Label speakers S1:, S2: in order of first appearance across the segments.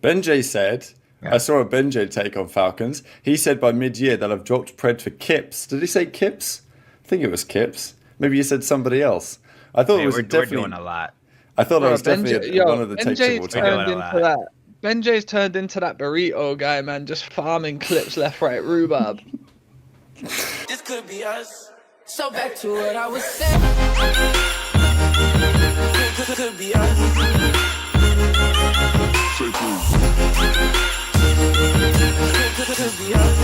S1: Benjay said,
S2: Yeah.
S1: I saw a Benjay take on Falcons. He said by mid-year they'll have dropped Pred for Kips. Did he say Kips? I think it was Kips. Maybe he said somebody else. I thought it
S2: Hey,
S1: was
S2: we're doing
S1: definitely.
S2: a lot.
S1: I thought it
S3: Bro,
S1: was definitely one of the takes of all
S3: Benjay's
S2: We're doing
S3: turned
S2: a
S1: time.
S3: into
S2: lot.
S3: that. Benjay's turned into that burrito guy, man, just farming clips left, right, rhubarb.
S4: This could be us. So back to what I was saying. Could be us. Could be us. Could be us.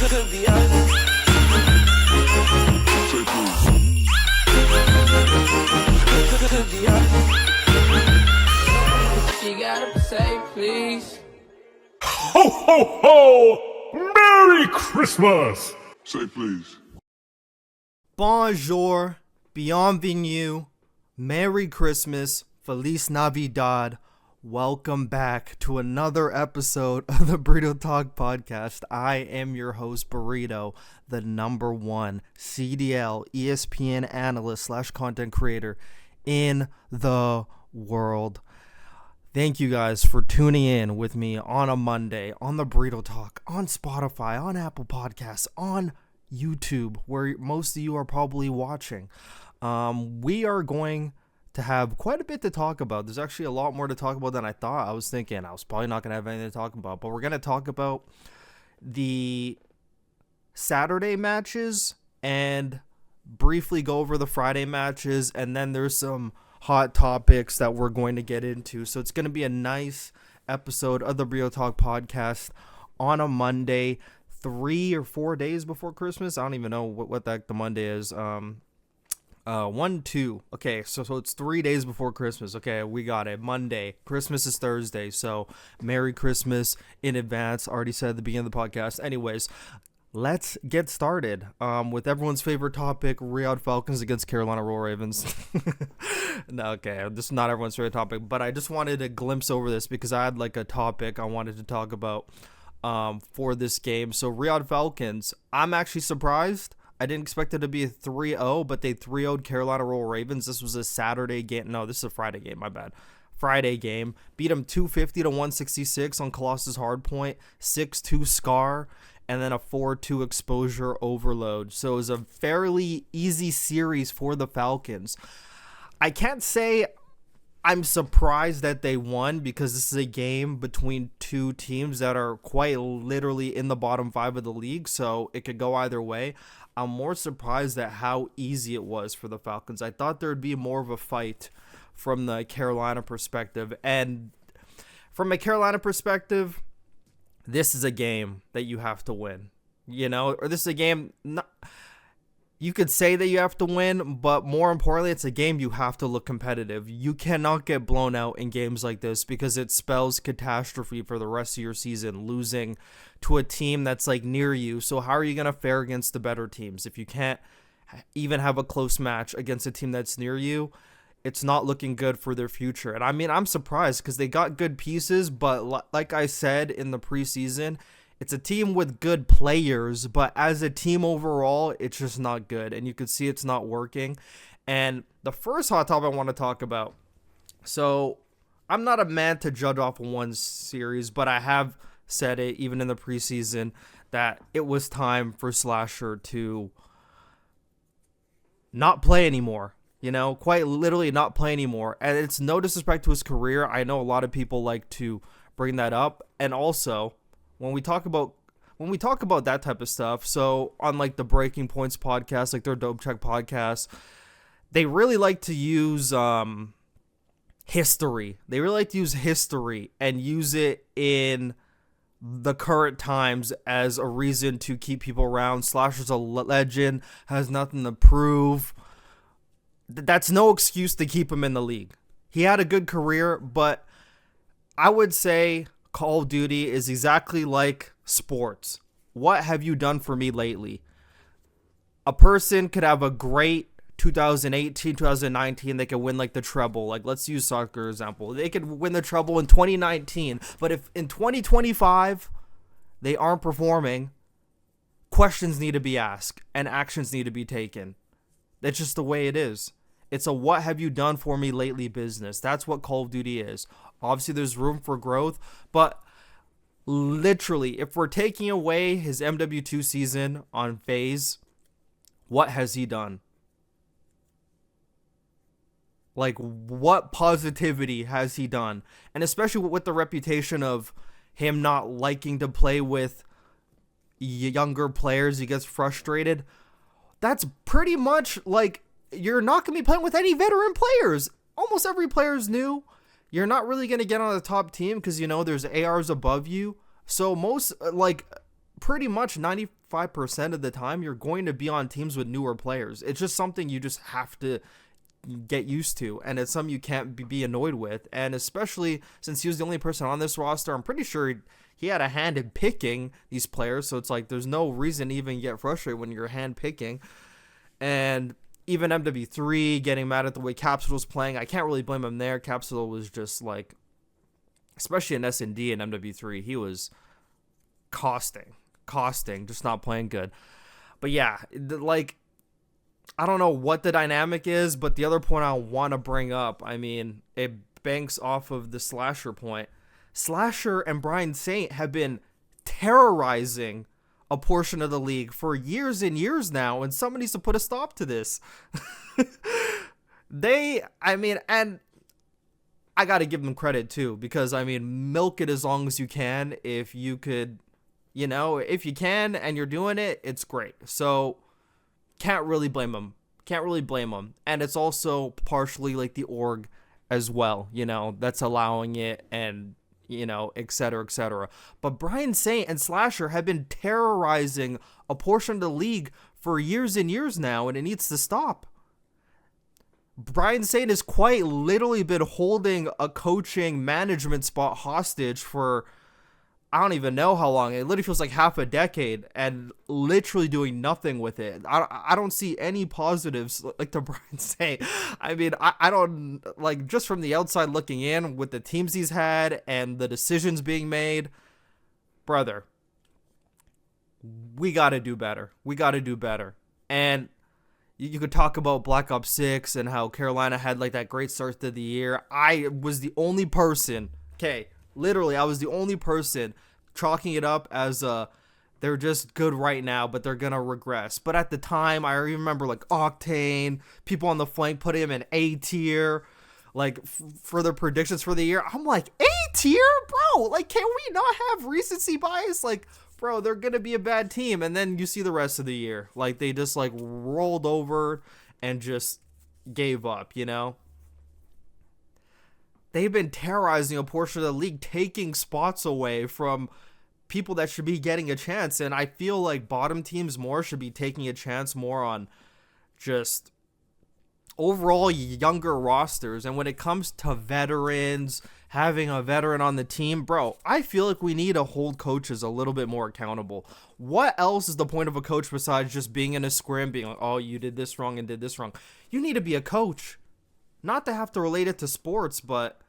S4: Could be us. She gotta say please.
S5: Ho, ho, ho! Merry Christmas! Say please.
S6: Bonjour, bienvenue, Merry Christmas, Feliz Navidad. Welcome back to another episode of the Borito Talk podcast. I am your host, Borito, the number one CDL ESPN analyst / content creator in the world. Thank you guys for tuning in with me on a Monday on the Borito Talk, on Spotify, on Apple Podcasts, on YouTube, where most of you are probably watching. We are going to have quite a bit to talk about. There's actually a lot more to talk about than I thought. I was thinking I was probably not going to have anything to talk about, but we're going to talk about the Saturday matches and briefly go over the Friday matches, and then there's some hot topics that we're going to get into. So it's going to be a nice episode of the Borito Talk podcast on a Monday, 3 or 4 days before Christmas. I don't even know what the Monday is. 1, 2. Okay, so it's 3 days before Christmas. Okay, we got it. Monday. Christmas is Thursday. So Merry Christmas in advance. Already said at the beginning of the podcast. Anyways, let's get started with everyone's favorite topic, Riyadh Falcons against Carolina Royal Ravens. No, okay, this is not everyone's favorite topic, but I just wanted to glimpse over this because I had like a topic I wanted to talk about for this game. So Riyadh Falcons, I'm actually surprised. I didn't expect it to be a 3-0, but they 3-0'd Carolina Royal Ravens. This was a Saturday game. No, this is a Friday game, my bad. Friday game. Beat them 250 to 166 on Colossus Hardpoint, 6-2 Scar, and then a 4-2 exposure overload. So it was a fairly easy series for the Falcons. I can't say I'm surprised that they won because this is a game between two teams that are quite literally in the bottom 5 of the league, so it could go either way. I'm more surprised at how easy it was for the Falcons. I thought there would be more of a fight from the Carolina perspective, and from a Carolina perspective, this is a game that you have to win, or this is a game, you could say that you have to win, but more importantly, it's a game you have to look competitive. You cannot get blown out in games like this because it spells catastrophe for the rest of your season, losing to a team that's like near you. So how are you going to fare against the better teams? If you can't even have a close match against a team that's near you, it's not looking good for their future. And I mean, I'm surprised because they got good pieces, but like I said in the preseason, it's a team with good players, but as a team overall, it's just not good. And you can see it's not working. And the first hot topic I want to talk about. So I'm not a man to judge off of one series, but I have said it even in the preseason that it was time for Slasher to not play anymore. Quite literally not play anymore. And it's no disrespect to his career. I know a lot of people like to bring that up. And also, when we talk about that type of stuff, so on like the Breaking Points podcast, like their Dope Check podcast, they really like to use history. They really like to use history and use it in the current times as a reason to keep people around. Slasher's a legend, has nothing to prove. That's no excuse to keep him in the league. He had a good career, but I would say Call of Duty is exactly like sports. What have you done for me lately? A person could have a great 2018, 2019, they could win like the treble. Like, let's use soccer example. They could win the treble in 2019, but if in 2025 they aren't performing, questions need to be asked and actions need to be taken. That's just the way it is. It's a what have you done for me lately business. That's what Call of Duty is. Obviously, there's room for growth, but literally, if we're taking away his MW2 season on FaZe, what has he done? Like, what positivity has he done? And especially with the reputation of him not liking to play with younger players, he gets frustrated. That's pretty much like, you're not going to be playing with any veteran players. Almost every player is new. You're not really going to get on the top team because, there's ARs above you. So pretty much 95% of the time, you're going to be on teams with newer players. It's just something you just have to get used to, and it's something you can't be annoyed with. And especially since he was the only person on this roster, I'm pretty sure he had a hand in picking these players, so it's like there's no reason to even get frustrated when you're hand picking. And even MW3 getting mad at the way Capsule was playing, I can't really blame him there. Capsule was just like, especially in S&D and MW3, he was costing, just not playing good. But yeah, I don't know what the dynamic is, but the other point I want to bring up, it banks off of the Slasher point. Slasher and BrianSaintt have been terrorizing a portion of the league for years and years now, and somebody needs to put a stop to this. And I got to give them credit too, because milk it as long as you can. If you could, if you can and you're doing it, it's great. So can't really blame them. And it's also partially like the org as well, that's allowing it, and et cetera, et cetera. But BrianSaintt and Slasher have been terrorizing a portion of the league for years and years now, and it needs to stop. BrianSaintt has quite literally been holding a coaching management spot hostage for, I don't even know how long. It literally feels like half a decade, and literally doing nothing with it. I don't see any positives like to BrianSaintt. I don't, just from the outside looking in with the teams he's had and the decisions being made, brother, we got to do better. And you could talk about Black Ops 6 and how Carolina had that great start to the year. I was the only person, literally, I was the only person chalking it up as they're just good right now, but they're gonna regress. But at the time, I remember Octane, people on the flank putting him in A tier, for their predictions for the year. I'm like, A tier, bro? Can we not have recency bias? Bro, they're gonna be a bad team. And then you see the rest of the year, they just rolled over and just gave up, They've been terrorizing a portion of the league, taking spots away from people that should be getting a chance. And I feel like bottom teams more should be taking a chance more on just overall younger rosters. And when it comes to veterans, having a veteran on the team, bro, I feel like we need to hold coaches a little bit more accountable. What else is the point of a coach besides just being in a scrim, being like, oh, you did this wrong and did this wrong? You need to be a coach. Not to have to relate it to sports, but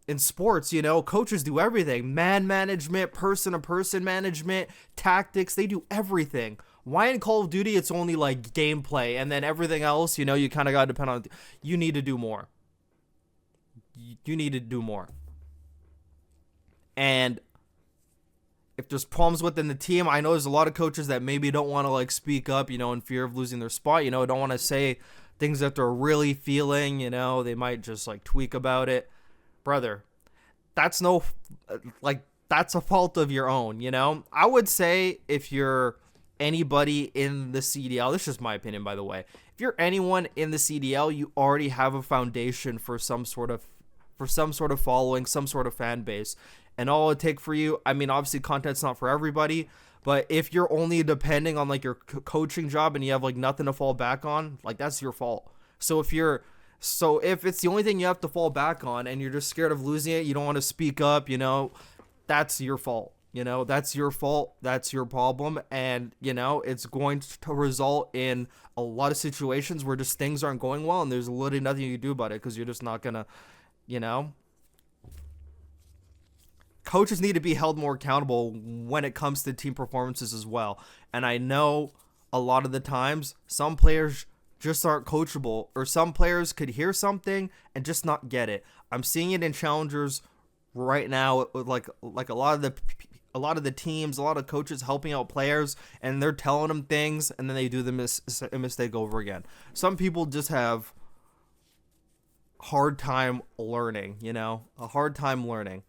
S6: in sports, coaches do everything. Man management, person-to-person management, tactics, they do everything. Why in Call of Duty it's only gameplay, and then everything else, you kind of got to depend on... You need to do more. You need to do more. And if there's problems within the team, I know there's a lot of coaches that maybe don't want to speak up, in fear of losing their spot, don't want to say things that they're really feeling, they might just tweak about it. Brother, that's that's a fault of your own, I would say if you're anybody in the CDL, this is just my opinion, by the way, if you're anyone in the CDL, you already have a foundation for some sort of following, some sort of fan base. And all it take for you, obviously content's not for everybody, but if you're only depending on your coaching job and you have nothing to fall back on, that's your fault. So if it's the only thing you have to fall back on and you're just scared of losing it, you don't want to speak up, that's your fault. That's your fault. That's your problem. And, it's going to result in a lot of situations where just things aren't going well and there's literally nothing you can do about it because you're just not going to, Coaches need to be held more accountable when it comes to team performances as well. And I know a lot of the times some players just aren't coachable, or some players could hear something and just not get it. I'm seeing it in challengers right now with like a lot of the teams, a lot of coaches helping out players, and they're telling them things, and then they do the mistake over again. Some people just have hard time learning, a hard time learning.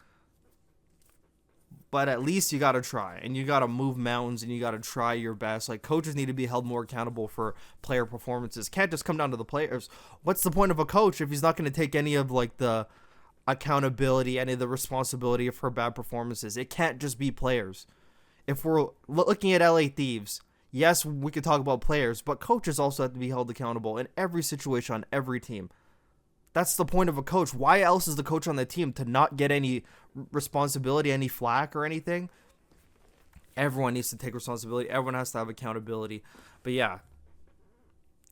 S6: But at least you got to try, and you got to move mountains, and you got to try your best. Like, coaches need to be held more accountable for player performances. Can't just come down to the players. What's the point of a coach if he's not going to take any of like the accountability, any of the responsibility for bad performances? It can't just be players. If we're looking at LA Thieves, yes, we could talk about players, but coaches also have to be held accountable in every situation on every team. That's the point of a coach. Why else is the coach on the team? To not get any responsibility, any flack or anything? Everyone needs to take responsibility. Everyone has to have accountability. But yeah,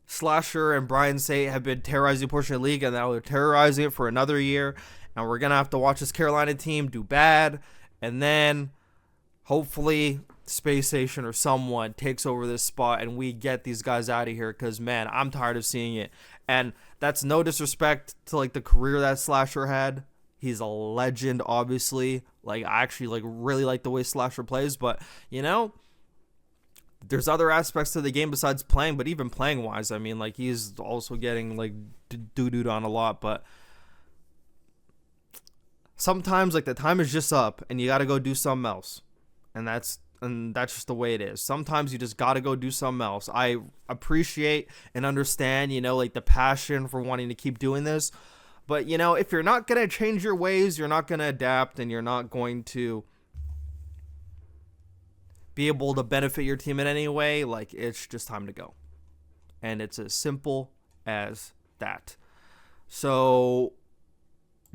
S6: Slasher and BrianSaintt have been terrorizing a portion of the league, and now they're terrorizing it for another year. And we're going to have to watch this Carolina team do bad. And then hopefully Space Station or someone takes over this spot and we get these guys out of here, because, man, I'm tired of seeing it. And that's no disrespect to like the career that Slasher had. He's a legend, obviously. Like, I actually like really like the way Slasher plays, but there's other aspects to the game besides playing. But even playing wise, I mean, like, he's also getting like doo-dooed on a lot. But sometimes like the time is just up and you got to go do something else, and that's just the way it is. Sometimes you just got to go do something else. I appreciate and understand, like the passion for wanting to keep doing this. But, if you're not going to change your ways, you're not going to adapt, and you're not going to be able to benefit your team in any way, like, it's just time to go. And it's as simple as that. So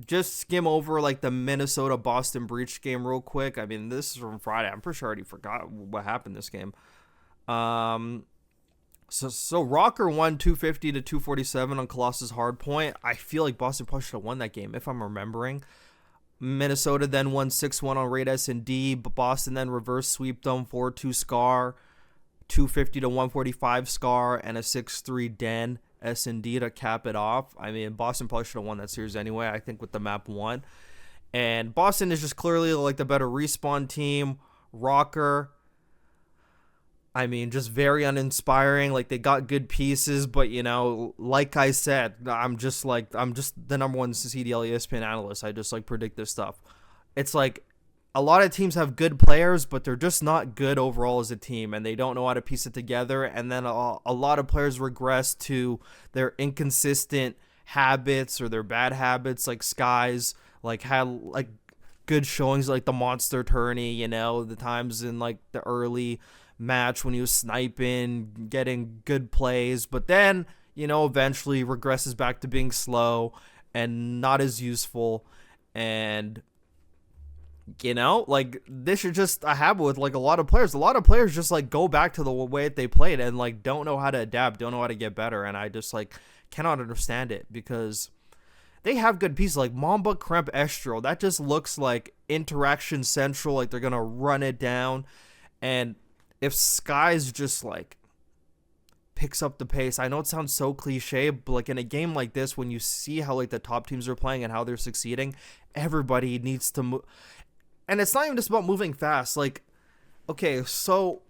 S6: just skim over like the Minnesota-Boston Breach game real quick. I mean, this is from Friday. I'm pretty sure I already forgot what happened this game. So Rocker won 250 to 247 on Colossus Hardpoint. I feel like Boston probably should have won that game, if I'm remembering. Minnesota then won 6-1 on Raid S&D. Boston then reverse sweeped them 4-2 Scar, 250 to 145 Scar, and a 6-3 Den S&D to cap it off. I mean, Boston probably should have won that series anyway, I think, with the map 1. And Boston is just clearly like the better respawn team. Rocker, I mean, just very uninspiring. Like, they got good pieces, but, like I said, I'm just the number one CDL ESPN analyst. I just, predict this stuff. It's like a lot of teams have good players, but they're just not good overall as a team, and they don't know how to piece it together. And then a lot of players regress to their inconsistent habits or their bad habits, like Skies, had, good showings, like the monster tourney, the times in, the early match when he was sniping, getting good plays, but then, eventually regresses back to being slow and not as useful. And this is just a habit with a lot of players. A lot of players just go back to the way they played and don't know how to adapt, don't know how to get better. And I just cannot understand it, because they have good pieces like Mamba, Kremp, Estro. That just looks like interaction central, like they're gonna run it down. And if Skies just picks up the pace, I know it sounds so cliche, but in a game like this, when you see how the top teams are playing and how they're succeeding, everybody needs to move. And it's not even just about moving fast. Okay, so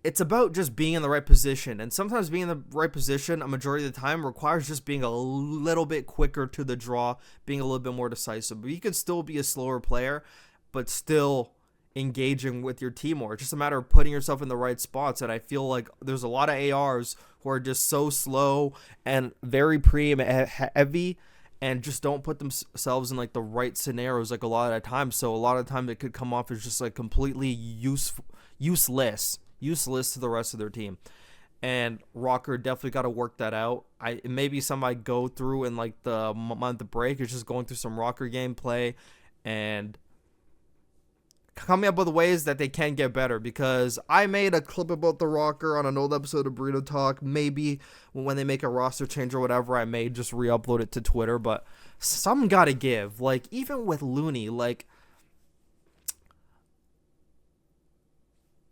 S6: it's about just being in the right position. And sometimes being in the right position a majority of the time requires just being a little bit quicker to the draw, being a little bit more decisive. But you could still be a slower player, but still engaging with your team more. It's just a matter of putting yourself in the right spots. And I feel like there's a lot of ARs who are just so slow and very pre-heavy and just don't put themselves in the right scenarios a lot of the time. So a lot of the time it could come off as just completely useless to the rest of their team. And Rocker definitely got to work that out. Maybe something I go through in the month of break is just going through some Rocker gameplay and coming up with ways that they can get better, because I made a clip about the Rocker on an old episode of Burrito Talk. Maybe when they make a roster change or whatever, I may just re-upload it to Twitter, but some gotta give. Even with Looney,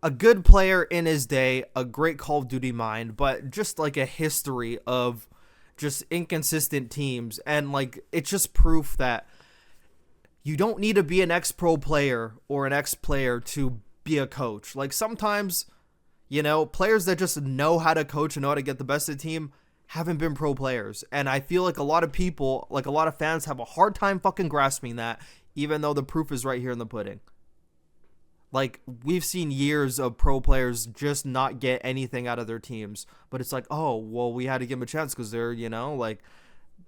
S6: a good player in his day, a great Call of Duty mind, but just like a history of just inconsistent teams. And like, it's just proof that you don't need to be an ex-pro player or an ex-player to be a coach. Like sometimes, you know, players that just know how to coach and know how to get the best of the team haven't been pro players. And I feel like a lot of people, like a lot of fans, have a hard time fucking grasping that, even though the proof is right here in the pudding. Like, we've seen years of pro players just not get anything out of their teams. But it's like, oh, well, we had to give them a chance because they're, you know, like,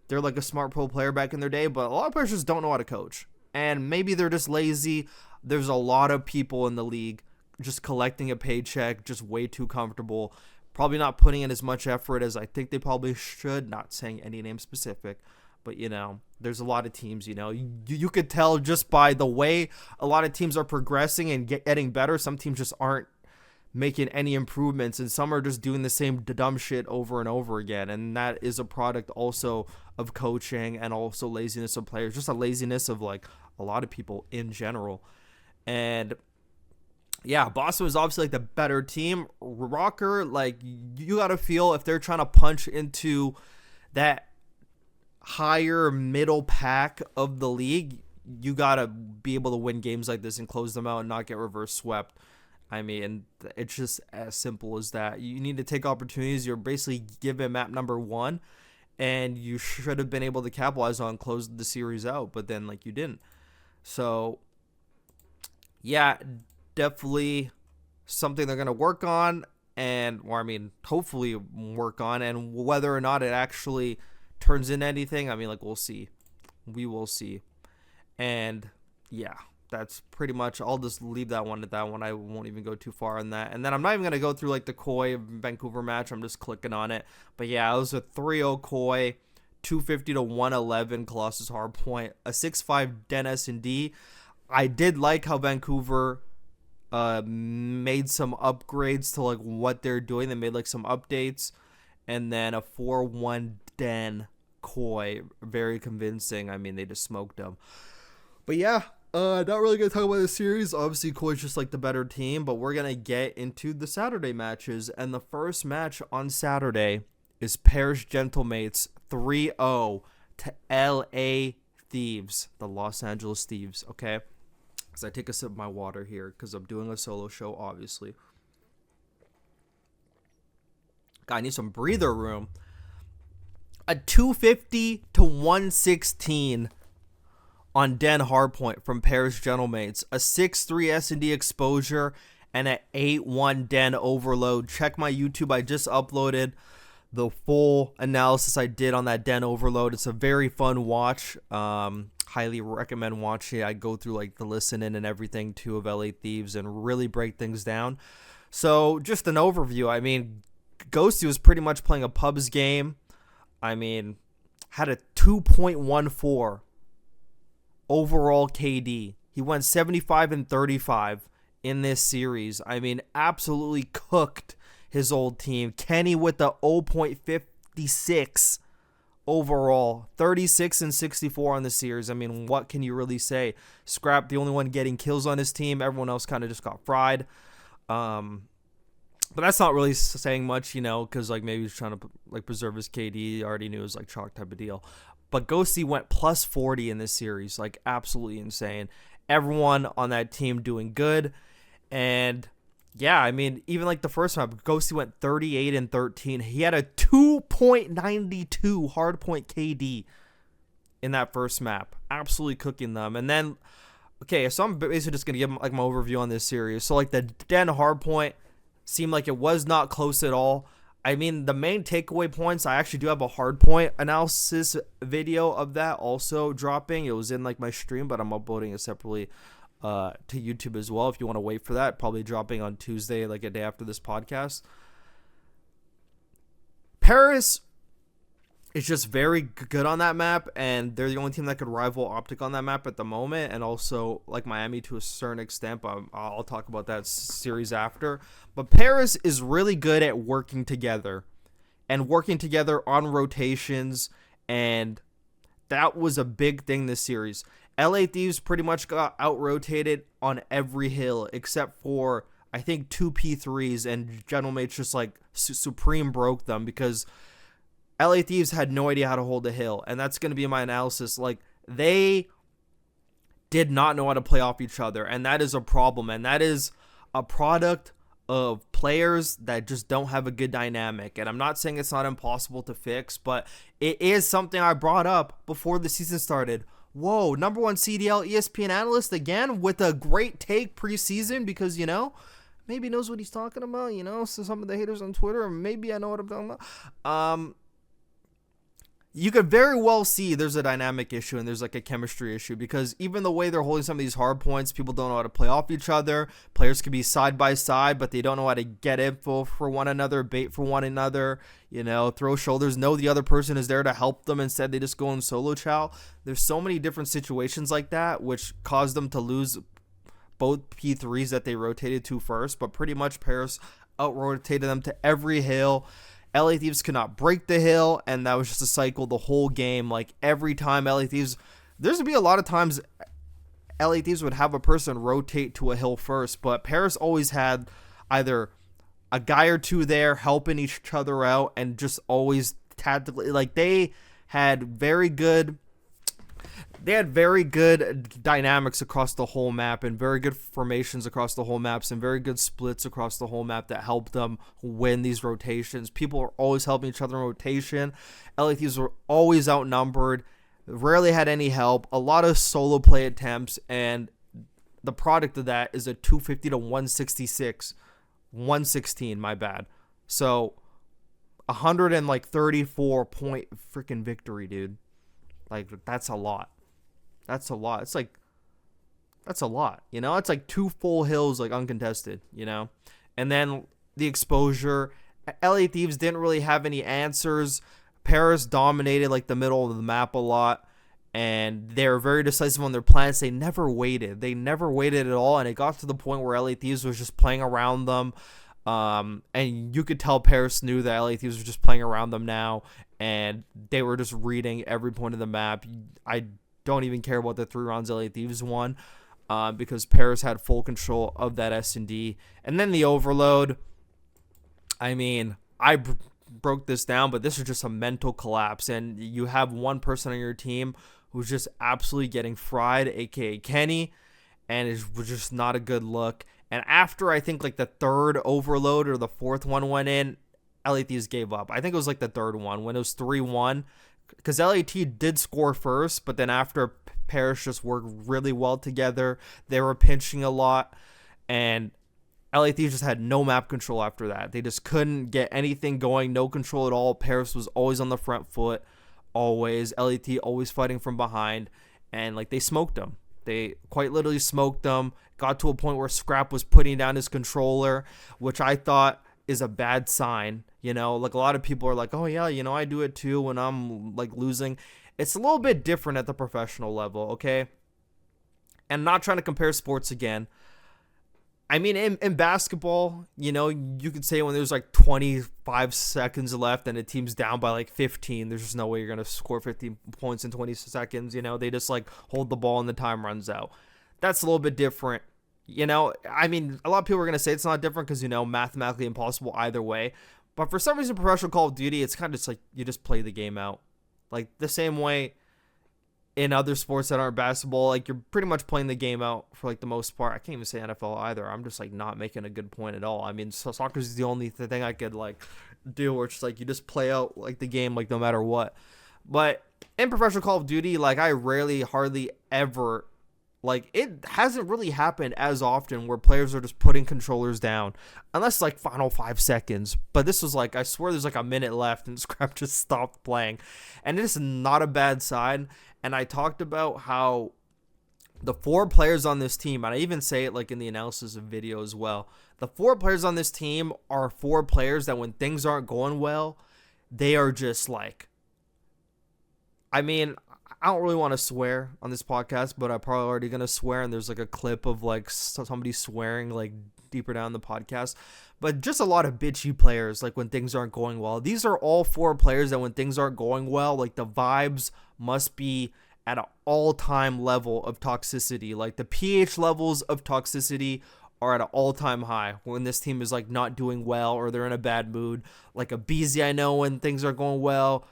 S6: they're like a smart pro player back in their day. But a lot of players just don't know how to coach. And maybe they're just lazy. There's a lot of people in the league just collecting a paycheck, just way too comfortable. Probably not putting in as much effort as I think they probably should. Not saying any name specific. But, you know, there's a lot of teams, you know, you could tell just by the way a lot of teams are progressing and getting better. Some teams just aren't making any improvements, and some are just doing the same dumb shit over and over again. And that is a product also of coaching and also laziness of players, just a laziness of like a lot of people in general. And yeah, Boston was obviously like the better team. Rocker, like, you got to feel if they're trying to punch into that higher middle pack of the league, you gotta be able to win games like this and close them out and not get reverse swept. I mean, it's just as simple as that. You need to take opportunities. You're basically given map number 1, and you should have been able to capitalize on, close the series out, but then like you didn't. So yeah, definitely something they're gonna work on, and or I mean, hopefully work on, and whether or not it actually turns into anything, I mean, like, we'll see. We will see. And yeah, that's pretty much, I'll just leave that one at that one. I won't even go too far on that. And then I'm not even going to go through like the Koi Vancouver match. I'm just clicking on it. But yeah, it was a 3-0 Koi, 250 to 111 Colossus Hardpoint, a 6-5 Den S&D. I did like how Vancouver made some upgrades to like what they're doing. They made like some updates. And then a 4-1 Den Koi, very convincing. I mean, they just smoked them. But yeah, not really gonna talk about this series. Obviously, Koi's just like the better team, but we're gonna get into the Saturday matches. And the first match on Saturday is Paris Gentlemates 3-0 to LA Thieves, the Los Angeles Thieves. Okay, as I take a sip of my water here because I'm doing a solo show, obviously. God, I need some breather room. A 250 to 116 on Den Hardpoint from Paris Gentlemates. A 6-3 S&D exposure and an 8-1 Den overload. Check my YouTube. I just uploaded the full analysis I did on that Den overload. It's a very fun watch. Highly recommend watching it. I go through like the listening and everything too of LA Thieves and really break things down. So just an overview. I mean, Ghosty was pretty much playing a pubs game. I mean, had a 2.14 overall KD. He went 75 and 35 in this series. I mean, absolutely cooked his old team. Kenny with the 0.56 overall, 36 and 64 on the series. I mean, what can you really say? Scrap, the only one getting kills on his team. Everyone else kind of just got fried. But that's not really saying much, you know, because like maybe he's trying to like preserve his KD. Already knew it was like chalk type of deal. But Ghosty went plus 40 in this series, like absolutely insane. Everyone on that team doing good, and yeah, I mean, even like the first map, Ghosty went 38 and 13. He had a 2.92 hardpoint KD in that first map, absolutely cooking them. And then, okay, so I'm basically just gonna give like my overview on this series. So like the Den hardpoint seemed like it was not close at all. I mean, the main takeaway points, I actually do have a hard point analysis video of that also dropping. It was in like my stream, but I'm uploading it separately to YouTube as well. If you want to wait for that, probably dropping on Tuesday, like a day after this podcast. Paris is just very good on that map, and they're the only team that could rival OpTic on that map at the moment, and also like Miami to a certain extent, but I'll talk about that series after. But Paris is really good at working together on rotations, and that was a big thing this series. LA Thieves pretty much got out-rotated on every hill except for I think 2 P3s, and GentleMates just like supreme broke them because LA Thieves had no idea how to hold a hill. And that's going to be my analysis. Like, they did not know how to play off each other, and that is a problem. And that is a product of players that just don't have a good dynamic. And I'm not saying it's not impossible to fix, but it is something I brought up before the season started. Whoa, number one CDL ESPN analyst again with a great take preseason because, you know, maybe knows what he's talking about, you know, so some of the haters on Twitter, or maybe I know what I'm talking about. You could very well see there's a dynamic issue and there's like a chemistry issue because even the way they're holding some of these hard points, people don't know how to play off each other. Players could be side by side, but they don't know how to get info for one another, bait for one another, you know, throw shoulders, know the other person is there to help them. Instead, they just go in solo chow. There's so many different situations like that, which caused them to lose both P3s that they rotated to first, but pretty much Paris out-rotated them to every hill. LA Thieves could not break the hill, and that was just a cycle the whole game. Like, every time LA Thieves, there's going to be a lot of times LA Thieves would have a person rotate to a hill first, but Paris always had either a guy or two there helping each other out and just always tactically, like, they had very good dynamics across the whole map and very good formations across the whole maps and very good splits across the whole map that helped them win these rotations. People are always helping each other in rotation. LA Thieves were always outnumbered, rarely had any help, a lot of solo play attempts, and the product of that is a 250 to 166, 116, my bad. So 134 point freaking victory, dude. Like, that's a lot. That's a lot. It's like, that's a lot, you know? It's like 2 full hills, like, uncontested, you know? And then the exposure. LA Thieves didn't really have any answers. Paris dominated, like, the middle of the map a lot. And they were very decisive on their plans. They never waited. They never waited at all. And it got to the point where LA Thieves was just playing around them. And you could tell Paris knew that LA Thieves were just playing around them now. And they were just reading every point of the map. I don't even care about the 3 rounds LA Thieves won because Paris had full control of that S&D. And then the overload. I mean, I broke this down, but this is just a mental collapse. And you have one person on your team who's just absolutely getting fried, a.k.a. Kenny, and it was just not a good look. And after, I think, like, the 3rd overload or the 4th one went in, LA Thieves gave up. I think it was, like, the 3rd one when it was 3-1. Because LAT did score first, but then after, Paris just worked really well together. They were pinching a lot, and LA Thieves just had no map control after that. They just couldn't get anything going, no control at all. Paris was always on the front foot, always. LAT always fighting from behind, and, like, they smoked them. They quite literally smoked them. Got to a point where Scrap was putting down his controller, which I thought is a bad sign. You know, like, a lot of people are like, oh yeah, you know, I do it too when I'm, like, losing. It's a little bit different at the professional level, okay? And not trying to compare sports again. I mean, in basketball, you know, you could say when there's like 25 seconds left and a team's down by like 15, there's just no way you're going to score 15 points in 20 seconds. You know, they just like hold the ball and the time runs out. That's a little bit different. You know, I mean, a lot of people are going to say it's not different because, you know, mathematically impossible either way. But for some reason, professional Call of Duty, it's kind of just like you just play the game out. Like the same way in other sports that aren't basketball, like you're pretty much playing the game out for like the most part. I can't even say NFL either. I'm just like not making a good point at all. I mean, so soccer is the only thing I could like do where it's like you just play out like the game like no matter what. But in professional Call of Duty, like I hardly ever, like it hasn't really happened as often where players are just putting controllers down unless like final 5 seconds. But this was like, I swear there's like a minute left and Scrap just stopped playing, and it is not a bad sign. And I talked about how the 4 players on this team, and I even say it like in the analysis of video as well, the 4 players on this team are 4 players that when things aren't going well, they are just like, I mean, I don't really want to swear on this podcast, but I'm probably already going to swear, and there's like a clip of like somebody swearing like deeper down the podcast, but just a lot of bitchy players like when things aren't going well. These are all 4 players that when things aren't going well, like the vibes must be at an all-time level of toxicity. Like the pH levels of toxicity are at an all-time high when this team is like not doing well or they're in a bad mood. Like a Beezy, I know when things are going well.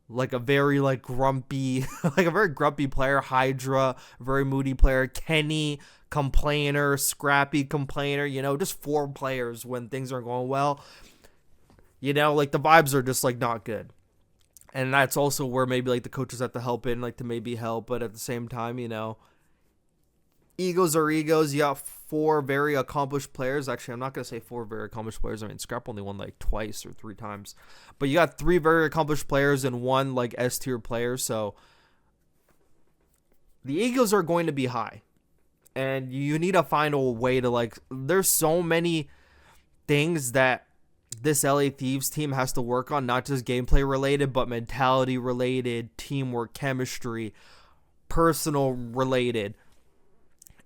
S6: Like a very like grumpy, like a very grumpy player. Hydra, very moody player. Kenny, complainer. Scrappy, complainer. You know, just 4 players when things are going well. You know, like the vibes are just like not good. And that's also where maybe like the coaches have to help in, like to maybe help. But at the same time, you know, egos are egos. You got 4 very accomplished players. Actually, I'm not going to say 4 very accomplished players. I mean, Scrap only won like twice or 3 times. But you got 3 very accomplished players and 1 like S-tier player. So the egos are going to be high. And you need to find a way to like, there's so many things that this LA Thieves team has to work on, not just gameplay related, but mentality related, teamwork, chemistry, personal related.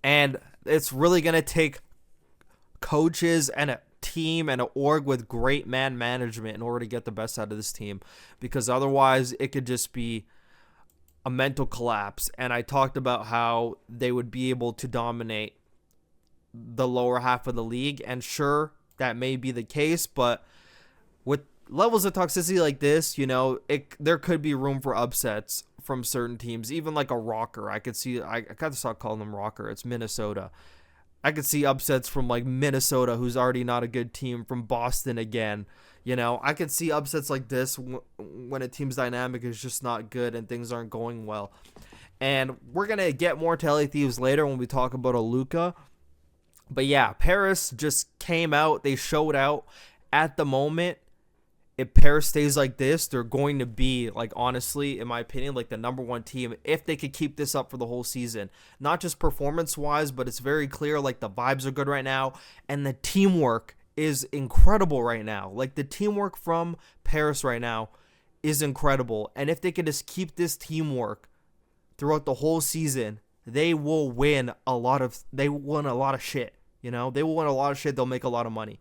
S6: And it's really going to take coaches and a team and an org with great man management in order to get the best out of this team, because otherwise it could just be a mental collapse. And I talked about how they would be able to dominate the lower half of the league, and sure, that may be the case, but with levels of toxicity like this, you know, there could be room for upsets from certain teams. Even like a Rocker, I could see. I gotta stop calling them Rocker. It's Minnesota. I could see upsets from like Minnesota, who's already not a good team, from Boston again. You know, I could see upsets like this when a team's dynamic is just not good and things aren't going well. And we're gonna get more to LA Thieves later when we talk about Alluka. But yeah, Paris just came out. They showed out. At the moment, if Paris stays like this, they're going to be, like, honestly, in my opinion, like the number 1 team if they could keep this up for the whole season. Not just performance-wise, but it's very clear, like, the vibes are good right now, and the teamwork is incredible right now. Like, the teamwork from Paris right now is incredible. And if they could just keep this teamwork throughout the whole season, they will win a lot of shit. You know, they will win a lot of shit. They'll make a lot of money,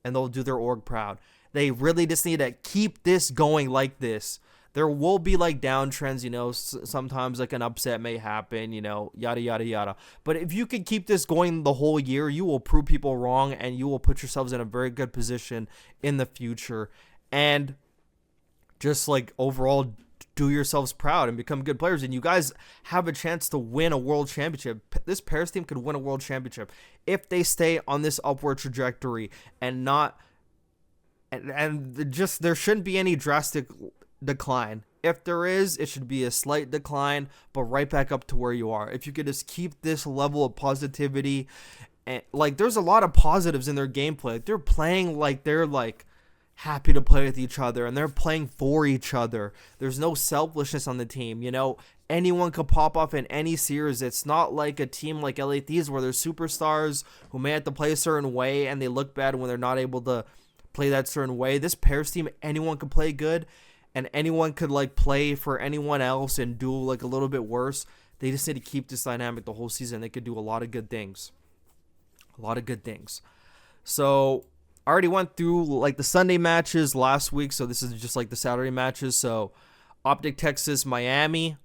S6: and they'll do their org proud. They really just need to keep this going like this. There will be like downtrends, you know, sometimes like an upset may happen, you know, yada, yada, yada. But if you can keep this going the whole year, you will prove people wrong, and you will put yourselves in a very good position in the future. And just like overall, do yourselves proud and become good players. And you guys have a chance to win a world championship. This Paris team could win a world championship if they stay on this upward trajectory and not, and just, there shouldn't be any drastic decline. If there is, it should be a slight decline, but right back up to where you are. If you could just keep this level of positivity, and like, there's a lot of positives in their gameplay. They're playing like they're like happy to play with each other, and they're playing for each other. There's no selfishness on the team. You know, anyone could pop off in any series. It's not like a team like LA Thieves where there's superstars who may have to play a certain way and they look bad when they're not able to play that certain way. This Paris team, anyone could play good, and anyone could like play for anyone else and do like a little bit worse. They just need to keep this dynamic the whole season. They could do a lot of good things. So I already went through like the Sunday matches last week, so this is just like the Saturday matches. So OpTic Texas Miami,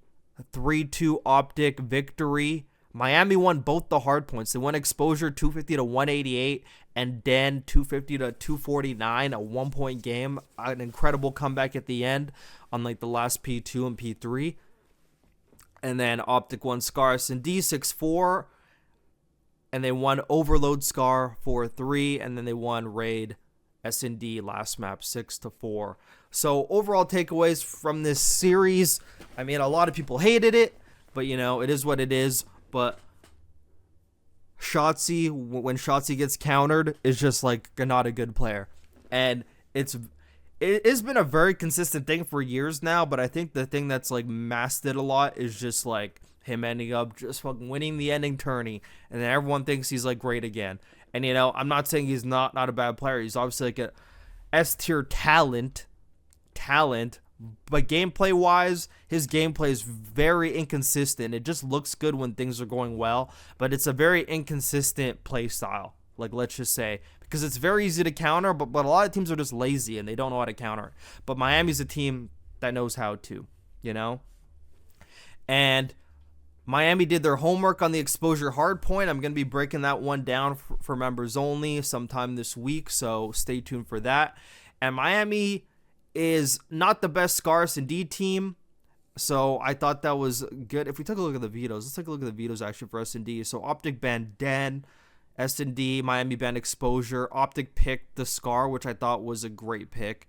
S6: 3-2 OpTic victory. Miami won both the hard points. They won exposure 250 to 188 and then 250 to 249, a 1-point game. An incredible comeback at the end on like the last P2 and P3. And then OpTic won Scar S&D 6-4. And they won Overload Scar 4-3, and then they won Raid S&D last map 6-4. So overall takeaways from this series, I mean, a lot of people hated it, but you know, it is what it is. But Shotzzy, when Shotzzy gets countered, is just like not a good player. And it's been a very consistent thing for years now, but I think the thing that's like masked it a lot is just like him ending up just fucking winning the ending tourney, and then everyone thinks he's like great again. And you know, I'm not saying he's not a bad player. He's obviously like a S-tier talent, but gameplay wise, his gameplay is very inconsistent. It just looks good when things are going well, but it's a very inconsistent play style. Like, let's just say, because it's very easy to counter, but a lot of teams are just lazy and they don't know how to counter. But Miami's a team that knows how to, you know? And Miami did their homework on the exposure hard point. I'm going to be breaking that one down for members only sometime this week, so stay tuned for that. And Miami is not the best Scar S&D team, so I thought that was good. If we took a look at the vetoes, let's take a look at the vetoes actually for S&D. So OpTic banned Den, S&D, Miami banned exposure. OpTic picked the Scar, which I thought was a great pick.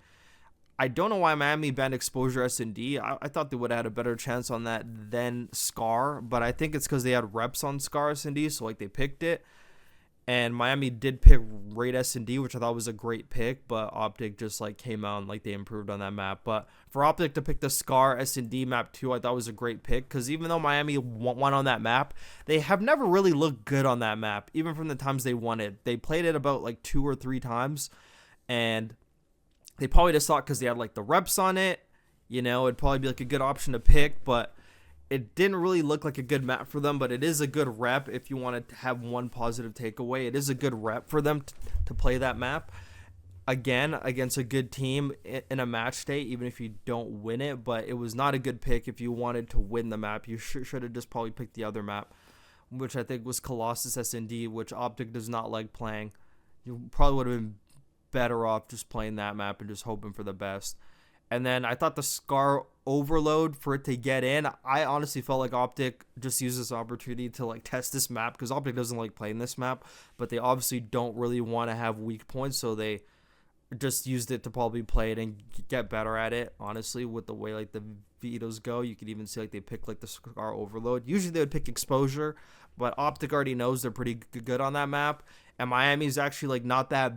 S6: I don't know why Miami banned exposure S&D. I thought they would have had a better chance on that than Scar, but I think it's because they had reps on Scar S&D, so like they picked it. And Miami did pick Raid S&D, which I thought was a great pick, but OpTic just like came out and like they improved on that map. But for OpTic to pick the Scar S&D map too, I thought was a great pick, because even though Miami won on that map, they have never really looked good on that map, even from the times they won it. They played it about like 2 or 3 times, and they probably just thought because they had like the reps on it, you know, it'd probably be like a good option to pick, but it didn't really look like a good map for them. But it is a good rep if you want to have one positive takeaway. It is a good rep for them to play that map again against a good team in a match state, even if you don't win it. But it was not a good pick if you wanted to win the map. You should have just probably picked the other map, which I think was Colossus S&D, which OpTic does not like playing. You probably would have been better off just playing that map and just hoping for the best. And then I thought the Scar overload, for it to get in, I honestly felt like OpTic just used this opportunity to like test this map, because OpTic doesn't like playing this map, but they obviously don't really want to have weak points, so they just used it to probably play it and get better at it. Honestly, with the way like the vetoes go, you could even see like they pick like the Scar overload. Usually they would pick exposure, but OpTic already knows they're pretty good on that map, and Miami's actually like not that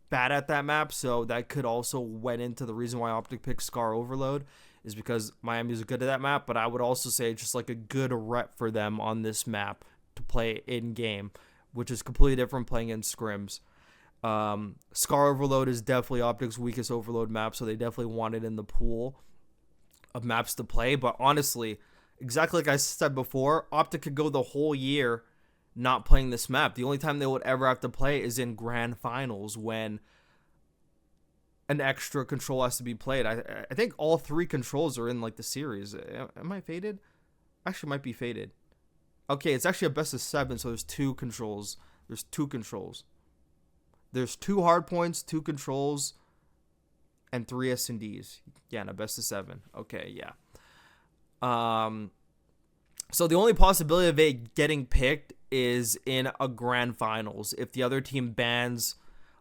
S6: bad at that map, so that could also went into the reason why OpTic picked Scar overload, is because Miami's good at that map. But I would also say it's just like a good rep for them on this map to play in game, which is completely different playing in scrims. Scar overload is definitely OpTic's weakest overload map, so they definitely want it in the pool of maps to play. But honestly, exactly like I said before, OpTic could go the whole year not playing this map. The only time they would ever have to play is in grand finals, when an extra control has to be played. I think all 3 controls are in like the series. Am I faded? Actually might be faded. Okay, it's actually a best of 7, so there's 2 controls. There's 2 controls. There's 2 hard points, 2 controls, and 3 S&Ds. Yeah, and a best of 7. Okay, yeah. So the only possibility of it getting picked is in a grand finals. If the other team bans,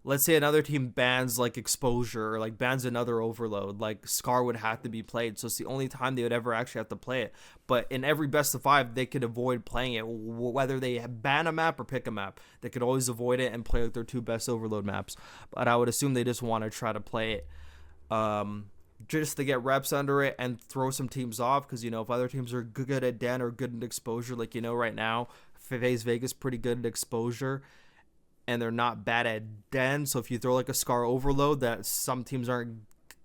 S6: let's say another team bans like exposure, or like bans another overload, like Scar would have to be played. So it's the only time they would ever actually have to play it. But in every best of 5, they could avoid playing it, whether they ban a map or pick a map. They could always avoid it and play like their 2 best overload maps. But I would assume they just want to try to play it just to get reps under it and throw some teams off, because, you know, if other teams are good at Den or good at exposure, like, you know, right now FaZe Vegas pretty good at exposure and they're not bad at Den. So if you throw like a Scar overload that some teams aren't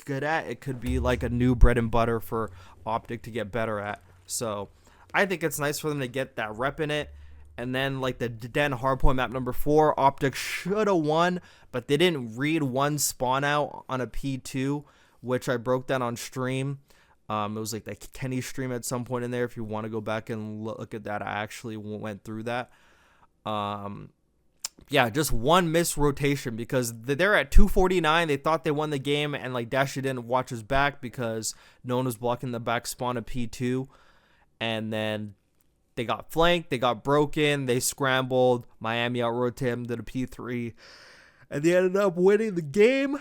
S6: good at, it could be like a new bread and butter for OpTic to get better at. So I think it's nice for them to get that rep in it. And then like the Den hardpoint map number 4, OpTic should have won, but they didn't read one spawn out on a P2, which I broke down on stream. It was like the Kenny stream at some point in there. If you want to go back and look at that, I actually went through that. Yeah, just one missed rotation, because they're at 249. They thought they won the game, and like Dashy didn't watch his back because no one was blocking the back spawn of P2. And then they got flanked, they got broken, they scrambled. Miami out-rotated him to the P3, and they ended up winning the game.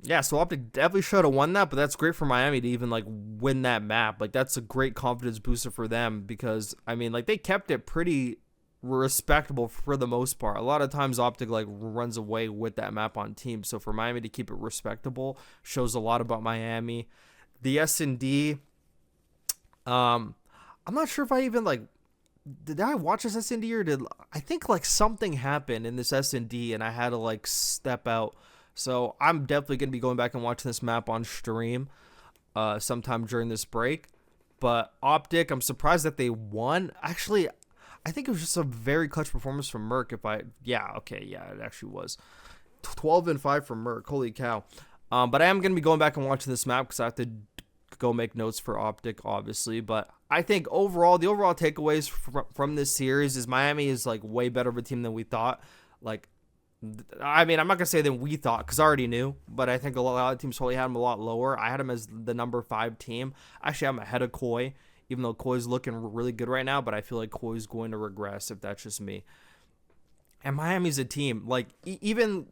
S6: Yeah, so OpTic definitely should have won that, but that's great for Miami to even like win that map. Like that's a great confidence booster for them, because I mean like they kept it pretty respectable for the most part. A lot of times OpTic like runs away with that map on team, so for Miami to keep it respectable shows a lot about Miami. The S&D, I'm not sure if I even like, did I watch this S&D, or did I think like something happened in this S&D and I had to like step out. So I'm definitely going to be going back and watching this map on stream sometime during this break. But OpTic, I'm surprised that they won. Actually, I think it was just a very clutch performance from Merc. Yeah, it actually was. 12-5 from Merc. Holy cow. But I am going to be going back and watching this map because I have to go make notes for OpTic, obviously. But I think overall, the overall takeaways from this series is Miami is like way better of a team than we thought. Like, I mean, I'm not going to say than we thought because I already knew, but I think a lot of teams probably had them a lot lower. I had them as the number 5 team. Actually, I'm ahead of Koi, even though Koi's looking really good right now, but I feel like Koi's going to regress if that's just me. And Miami's a team, like, even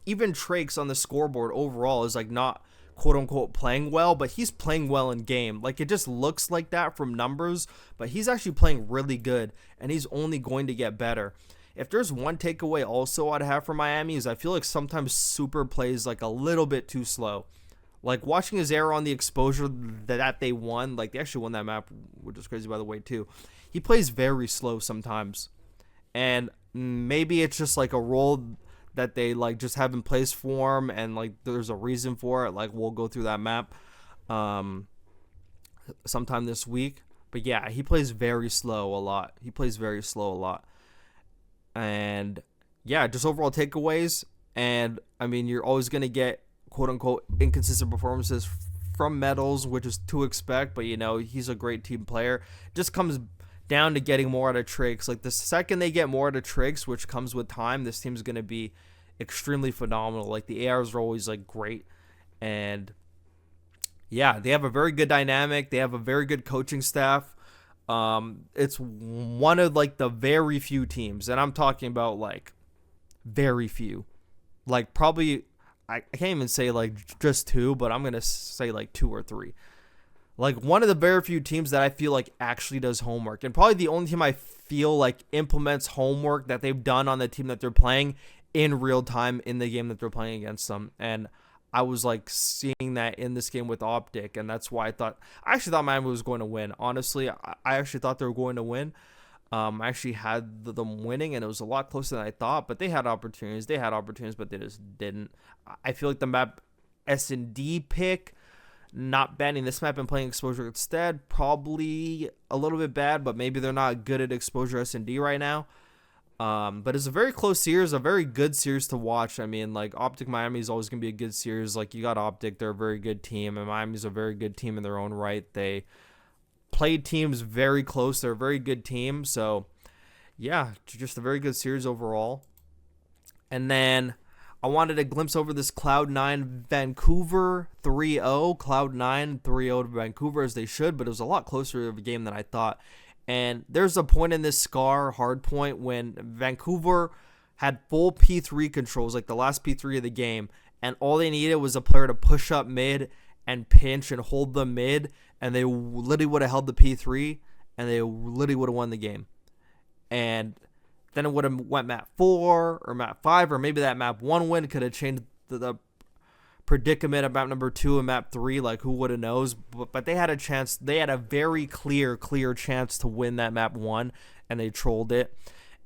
S6: Trakes on the scoreboard overall is like not quote-unquote playing well, but he's playing well in game. Like, it just looks like that from numbers, but he's actually playing really good, and he's only going to get better. If there's one takeaway also I'd have for Miami is I feel like sometimes Super plays like a little bit too slow. Like, watching his error on the exposure that they won, like, they actually won that map, which is crazy, by the way, too. He plays very slow sometimes. And maybe it's just, like, a role that they, like, just have in place for him, and, like, there's a reason for it. Like, we'll go through that map sometime this week. But, yeah, he plays very slow a lot. And, yeah, just overall takeaways. And, I mean, you're always going to get quote-unquote inconsistent performances from Metals, which is to expect, but, you know, he's a great team player. Just comes down to getting more out of Trakes. Like, the second they get more out of Trakes, which comes with time, this team's going to be extremely phenomenal. Like, the ARs are always, like, great. And, yeah, they have a very good dynamic. They have a very good coaching staff. It's one of, like, the very few teams, and I'm talking about, like, very few. Like, probably, I can't even say, like, just 2, but I'm going to say, like, 2 or 3. Like, one of the very few teams that I feel like actually does homework, and probably the only team I feel like implements homework that they've done on the team that they're playing in real time in the game that they're playing against them. And I was, like, seeing that in this game with OpTic, and that's why I actually thought Miami was going to win. Honestly, I actually thought they were going to win. I actually had them winning, and it was a lot closer than I thought, but they had opportunities. But they just didn't. I feel like the map S&D pick, not banning this map and playing exposure instead, probably a little bit bad, but maybe they're not good at exposure S&D right now. But it's a very close series, a very good series to watch. I mean, like, OpTic Miami is always going to be a good series. Like, you got OpTic, they're a very good team, and Miami's a very good team in their own right. They played teams very close. They're a very good team. So, yeah, just a very good series overall. And then I wanted to glimpse over this Cloud9 Vancouver 3-0. Cloud9 3-0 to Vancouver, as they should, but it was a lot closer of a game than I thought. And there's a point in this Scar hard point when Vancouver had full P3 controls, like the last P3 of the game, and all they needed was a player to push up mid and pinch and hold the mid, and they literally would have held the P3, and they literally would have won the game. And then it would have went map 4 or map 5, or maybe that map 1 win could have changed the predicament of map number 2 and map 3, like, who would have knows, but they had a chance. They had a very clear chance to win that map 1, and they trolled it.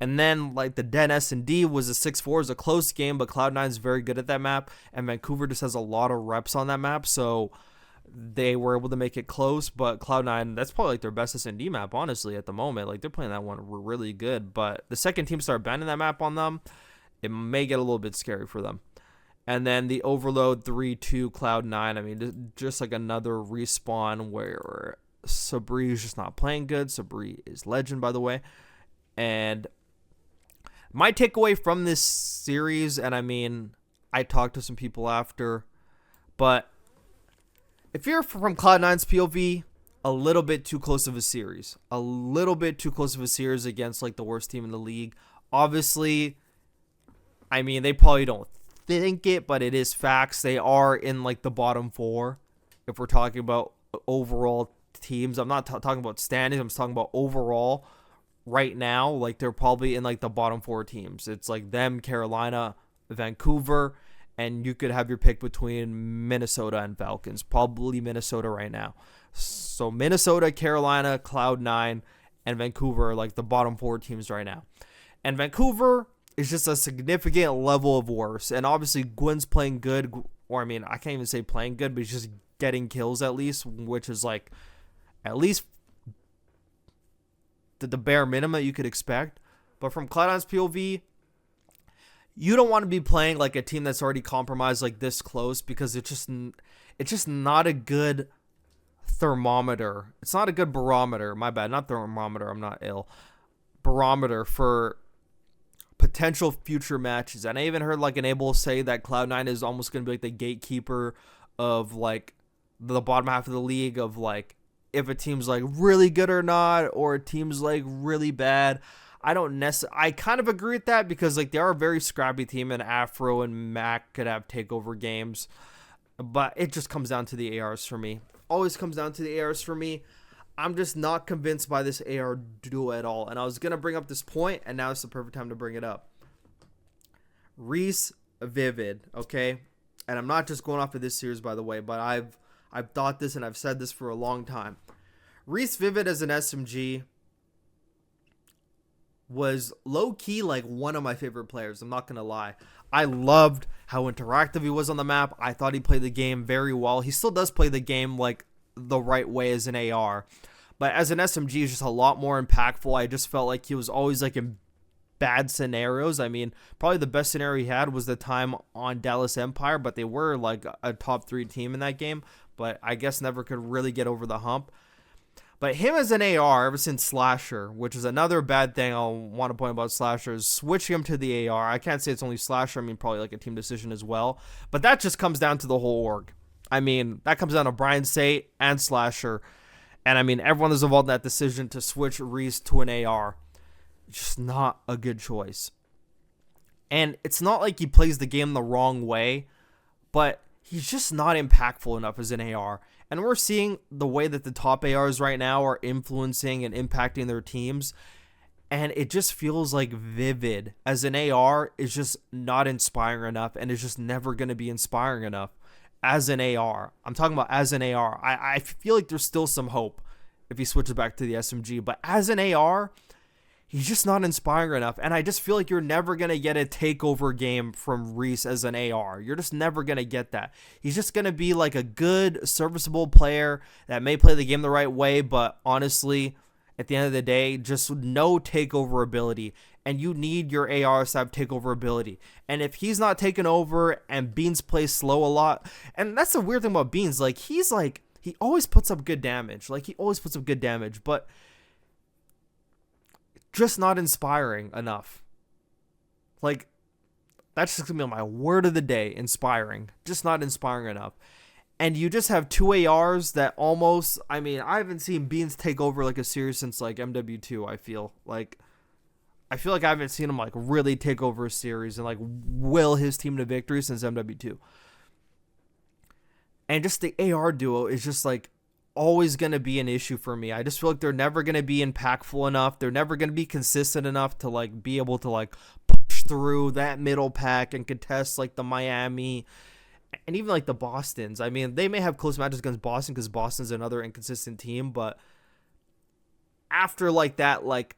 S6: And then, like, the Den S&D was a 6-4, is a close game, but Cloud9 is very good at that map, and Vancouver just has a lot of reps on that map, so they were able to make it close. But Cloud9, that's probably like their best S&D map, honestly, at the moment. Like, they're playing that one really good, but the second team started banning that map on them, it may get a little bit scary for them. And then the Overload 3-2 Cloud9, I mean, just like another respawn where Sabri is just not playing good. Sabri is legend, by the way. And my takeaway from this series, and I mean, I talked to some people after, but if you're from Cloud9's POV, a little bit too close of a series. A little bit too close of a series against, like, the worst team in the league. Obviously, I mean, they probably don't think it, but it is facts. They are in, like, the bottom 4 if we're talking about overall teams. I'm not talking about standings. I'm just talking about overall right now. Like, they're probably in, like, the bottom 4 teams. It's like them, Carolina, Vancouver, and you could have your pick between Minnesota and Falcons. Probably Minnesota right now. So Minnesota, Carolina, Cloud9, and Vancouver are, like, the bottom 4 teams right now. And Vancouver is just a significant level of worse. And obviously, Gwyn's playing good. Or, I mean, I can't even say playing good, but he's just getting kills at least, which is, like, at least the bare minimum you could expect. But from Cloud9's POV, you don't want to be playing like a team that's already compromised like this close, because it's just not a good thermometer. It's not a good barometer. My bad. Not thermometer. I'm not ill. Barometer for potential future matches. And I even heard like an Abel say that Cloud9 is almost going to be like the gatekeeper of like the bottom half of the league, of like if a team's like really good or not, or a team's like really bad. I kind of agree with that, because like they are a very scrappy team, and Afro and Mac could have takeover games, but it just comes down to the ARs for me. Always comes down to the ARs for me. I'm just not convinced by this AR duo at all. And I was going to bring up this point, and now it's the perfect time to bring it up. Reece, Vivid, okay? And I'm not just going off of this series, by the way, but I've thought this and I've said this for a long time. Reece Vivid as an SMG was low-key like one of my favorite players. I'm not going to lie. I loved how interactive he was on the map. I thought he played the game very well. He still does play the game like the right way as an AR, but as an SMG, he's just a lot more impactful. I just felt like he was always like in bad scenarios. I mean, probably the best scenario he had was the time on Dallas Empire, but they were like a top 3 team in that game, but I guess never could really get over the hump. But him as an AR, ever since Slasher, which is another bad thing I'll want to point about Slasher, is switching him to the AR. I can't say it's only Slasher. I mean, probably like a team decision as well. But that just comes down to the whole org. I mean, that comes down to BrianSaintt and Slasher. And I mean, everyone is involved in that decision to switch Reece to an AR. Just not a good choice. And it's not like he plays the game the wrong way, but he's just not impactful enough as an AR. And we're seeing the way that the top ARs right now are influencing and impacting their teams. And it just feels like Vivid as an AR is just not inspiring enough, and is just never going to be inspiring enough as an AR. I'm talking about as an AR. I feel like there's still some hope if he switches back to the SMG. But as an AR, he's just not inspiring enough. And I just feel like you're never going to get a takeover game from Reece as an AR. You're just never going to get that. He's just going to be like a good, serviceable player that may play the game the right way, but honestly, at the end of the day, just no takeover ability. And you need your ARs to have takeover ability. And if he's not taking over and Beans plays slow a lot, and that's the weird thing about Beans, like he always puts up good damage. But just not inspiring enough. Like, that's just gonna be my word of the day, inspiring. Just not inspiring enough. And you just have 2 ARs that almost, I mean, I haven't seen Beans take over like a series since like MW2, I feel like I haven't seen him like really take over a series and like will his team to victory since MW2. And just the AR duo is just like always going to be an issue for me. I just feel like they're never going to be impactful enough. They're never going to be consistent enough to like be able to like push through that middle pack and contest like the Miami and even like the Bostons. I mean, they may have close matches against Boston because Boston's another inconsistent team, but after like that like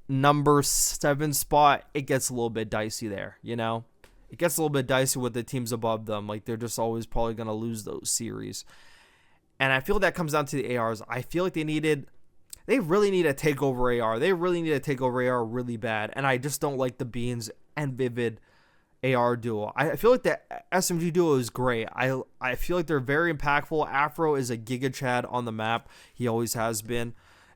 S6: number 7 spot, it gets a little bit dicey there, you know? It gets a little bit dicey with the teams above them. Like, they're just always probably going to lose those series. And I feel that comes down to the ARs. I feel like they really need a takeover AR. They really need a takeover AR really bad. And I just don't like the Beans and Vivid AR duo. I feel like the SMG duo is great. I feel like they're very impactful. Afro is a Giga Chad on the map. He always has been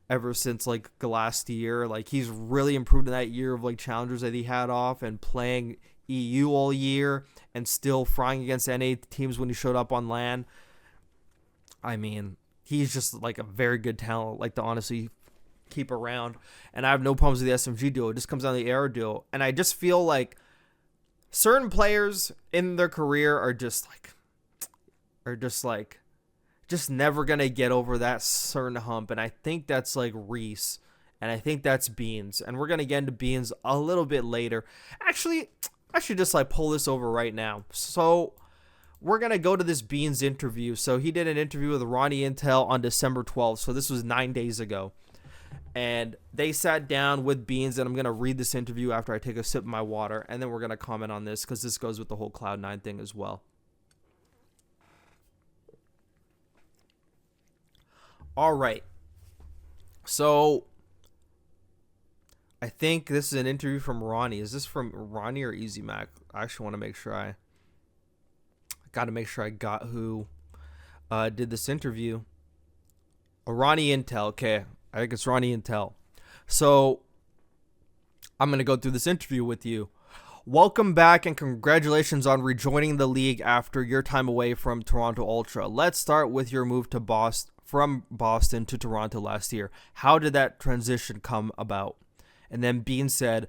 S6: ever since like the last year. Like, he's really improved in that year of like challengers that he had off and playing EU all year and still frying against NA teams when he showed up on LAN. I mean, he's just like a very good talent, like to honestly keep around. And I have no problems with the SMG duo. It just comes down to the AR duo. And I just feel like certain players in their career are just never going to get over that certain hump. And I think that's like Reece. And I think that's Beans. And we're going to get into Beans a little bit later. Actually, I should just like pull this over right now. So we're going to go to this Beans interview. So he did an interview with Ronnie Intel on December 12th. So this was 9 days ago. And they sat down with Beans, and I'm going to read this interview after I take a sip of my water. And then we're going to comment on this because this goes with the whole Cloud9 thing as well. All right. So I think this is an interview from Ronnie. Is this from Ronnie or Easy Mac? I actually want to make sure I got to make sure I got who did this interview. Ronnie Intel. Okay, I think it's Ronnie Intel. So I'm gonna go through this interview with you. Welcome back and congratulations on rejoining the league after your time away from Toronto Ultra. Let's start with your move to from Boston to Toronto last year. How did that transition come about? And then Bean said,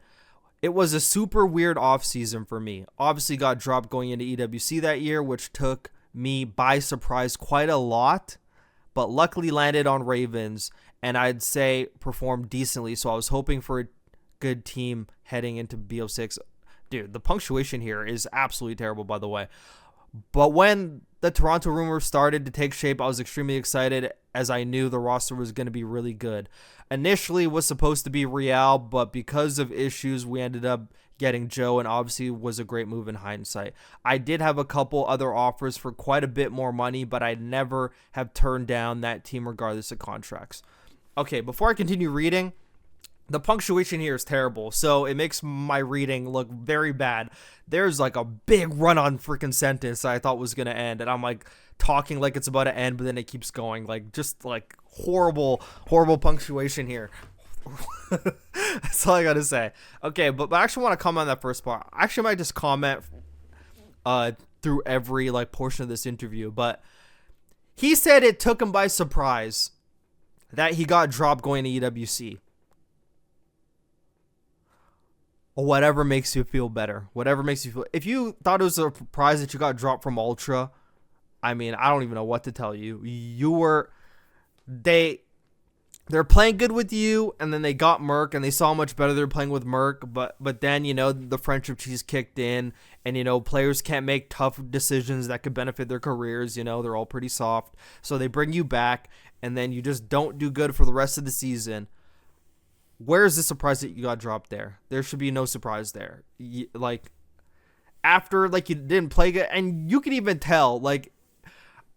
S6: it was a super weird offseason for me. Obviously got dropped going into EWC that year, which took me by surprise quite a lot, but luckily landed on Ravens and I'd say performed decently. So I was hoping for a good team heading into BO6. Dude, the punctuation here is absolutely terrible, by the way. But when the Toronto rumors started to take shape, I was extremely excited as I knew the roster was going to be really good. Initially, it was supposed to be Real, but because of issues, we ended up getting Joe, and obviously was a great move in hindsight. I did have a couple other offers for quite a bit more money, but I'd never have turned down that team regardless of contracts. Okay, before I continue reading, the punctuation here is terrible, so it makes my reading look very bad. There's like a big run-on freaking sentence that I thought was going to end, and I'm like talking like it's about to end, but then it keeps going. Like, just like horrible punctuation here. That's all I got to say. Okay, but I actually want to comment on that first part. I actually might just comment through every like portion of this interview, but he said it took him by surprise that he got dropped going to EWC. Whatever makes you feel better. Whatever makes you feel. If you thought it was a surprise that you got dropped from Ultra, I mean, I don't even know what to tell you. They're playing good with you, and then they got Merc, and they saw how much better they're playing with Merc. But then, you know, the friendship cheese kicked in, and, you know, players can't make tough decisions that could benefit their careers. You know, they're all pretty soft. So they bring you back, and then you just don't do good for the rest of the season. Where is the surprise that you got dropped there? There should be no surprise there. After, like, you didn't play good, and you can even tell, like,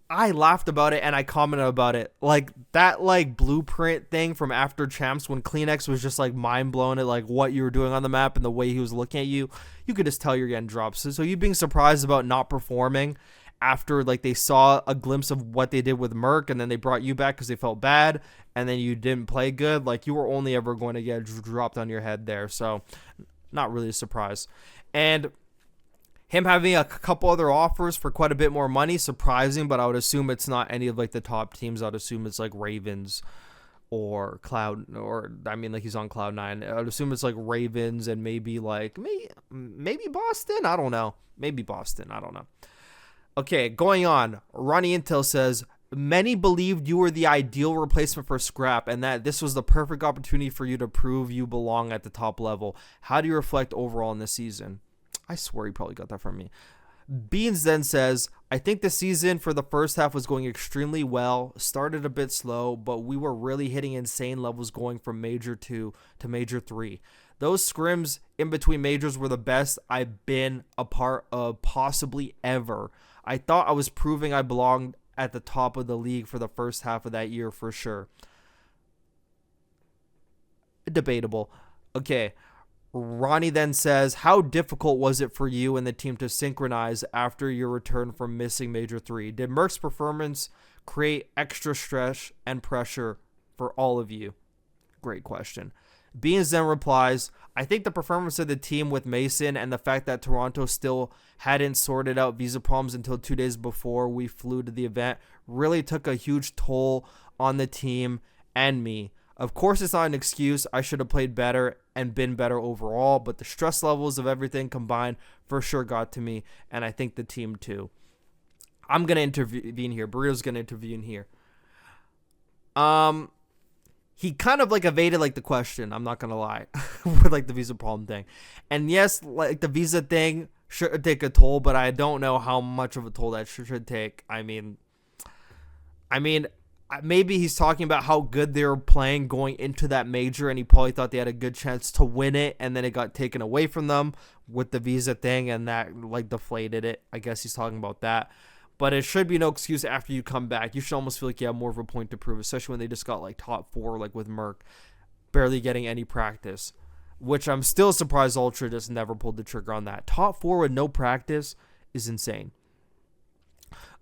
S6: I laughed about it and I commented about it. Like, that, like, blueprint thing from after Champs when Kleenex was just, like, mind-blown at, like, what you were doing on the map and the way he was looking at you, you could just tell you're getting dropped. So you being surprised about not performing after, like, they saw a glimpse of what they did with Merc, and then they brought you back because they felt bad, and then you didn't play good, like, you were only ever going to get dropped on your head there. So not really a surprise. And him having a couple other offers for quite a bit more money, surprising, but I would assume it's not any of, like, the top teams. I would assume it's like Ravens or like, he's on Cloud9. I would assume it's like Ravens and maybe Boston. I don't know. Maybe Boston. I don't know. Okay, going on. Ronnie Intel says, many believed you were the ideal replacement for Scrap and that this was the perfect opportunity for you to prove you belong at the top level. How do you reflect overall in this season? I swear he probably got that from me. Beans then says, I think the season for the first half was going extremely well. Started a bit slow, but we were really hitting insane levels going from Major 2 to Major 3. Those scrims in between majors were the best I've been a part of possibly ever. I thought I was proving I belonged at the top of the league for the first half of that year for sure. Debatable. Okay. Ronnie then says, how difficult was it for you and the team to synchronize after your return from missing Major 3? Did Merc's performance create extra stress and pressure for all of you? Great question. Beans then replies, I think the performance of the team with Mason and the fact that Toronto still hadn't sorted out visa problems until 2 days before we flew to the event really took a huge toll on the team and me. Of course, it's not an excuse. I should have played better and been better overall, but the stress levels of everything combined for sure got to me, and I think the team too. I'm going to intervene here. Burrito's going to intervene here. He kind of like evaded like the question, I'm not going to lie, with like the visa problem thing. And yes, like the visa thing should take a toll, but I don't know how much of a toll that should take. I mean, maybe he's talking about how good they were playing going into that major, and he probably thought they had a good chance to win it, and then it got taken away from them with the visa thing, and that like deflated it. I guess he's talking about that. But it should be no excuse after you come back. You should almost feel like you have more of a point to prove, especially when they just got like top 4, like with Merc, barely getting any practice, which I'm still surprised Ultra just never pulled the trigger on that. Top 4 with no practice is insane.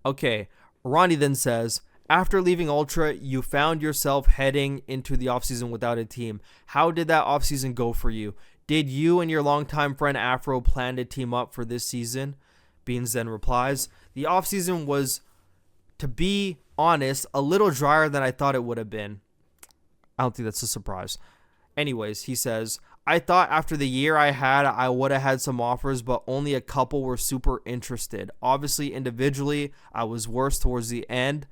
S6: Okay, Ronnie then says, After leaving Ultra, you found yourself heading into the offseason without a team. How did that offseason go for you? Did you and your longtime friend Afro plan to team up for this season? Beans then replies, the offseason was, to be honest, a little drier than I thought it would have been. I don't think that's a surprise. Anyways, he says, I thought after the year I had, I would have had some offers, but only a couple were super interested. Obviously, individually, I was worse towards the end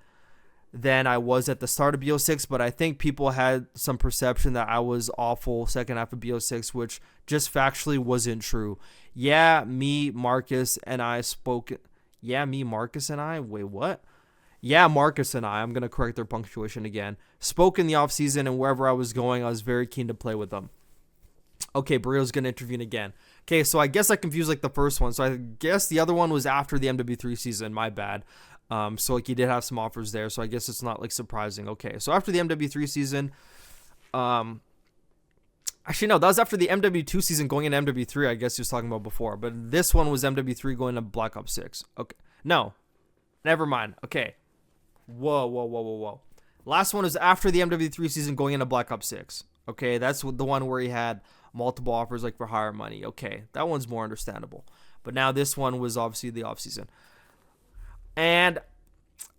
S6: than I was at the start of BO6, but I think people had some perception that I was awful second half of BO6, which just factually wasn't true. Yeah, me, Marcus, and I spoke. Yeah, me, Marcus, and I. Wait, what? Yeah, Marcus and I'm going to correct their punctuation again. Spoke in the offseason, and wherever I was going, I was very keen to play with them. Okay, Burrito's going to intervene again. Okay, so I guess I confused like the first one. So I guess the other one was after the MW3 season. My bad. So like he did have some offers there, so I guess it's not like surprising. Okay, so after the MW3 season, actually no, that was after the MW2 season going into MW3. I guess he was talking about before, but this one was MW3 going to Black Ops 6. Okay, no, never mind. Okay, whoa. Last one was after the MW3 season going into Black Ops 6. Okay, that's the one where he had multiple offers like for higher money. Okay, that one's more understandable. But now this one was obviously the offseason. And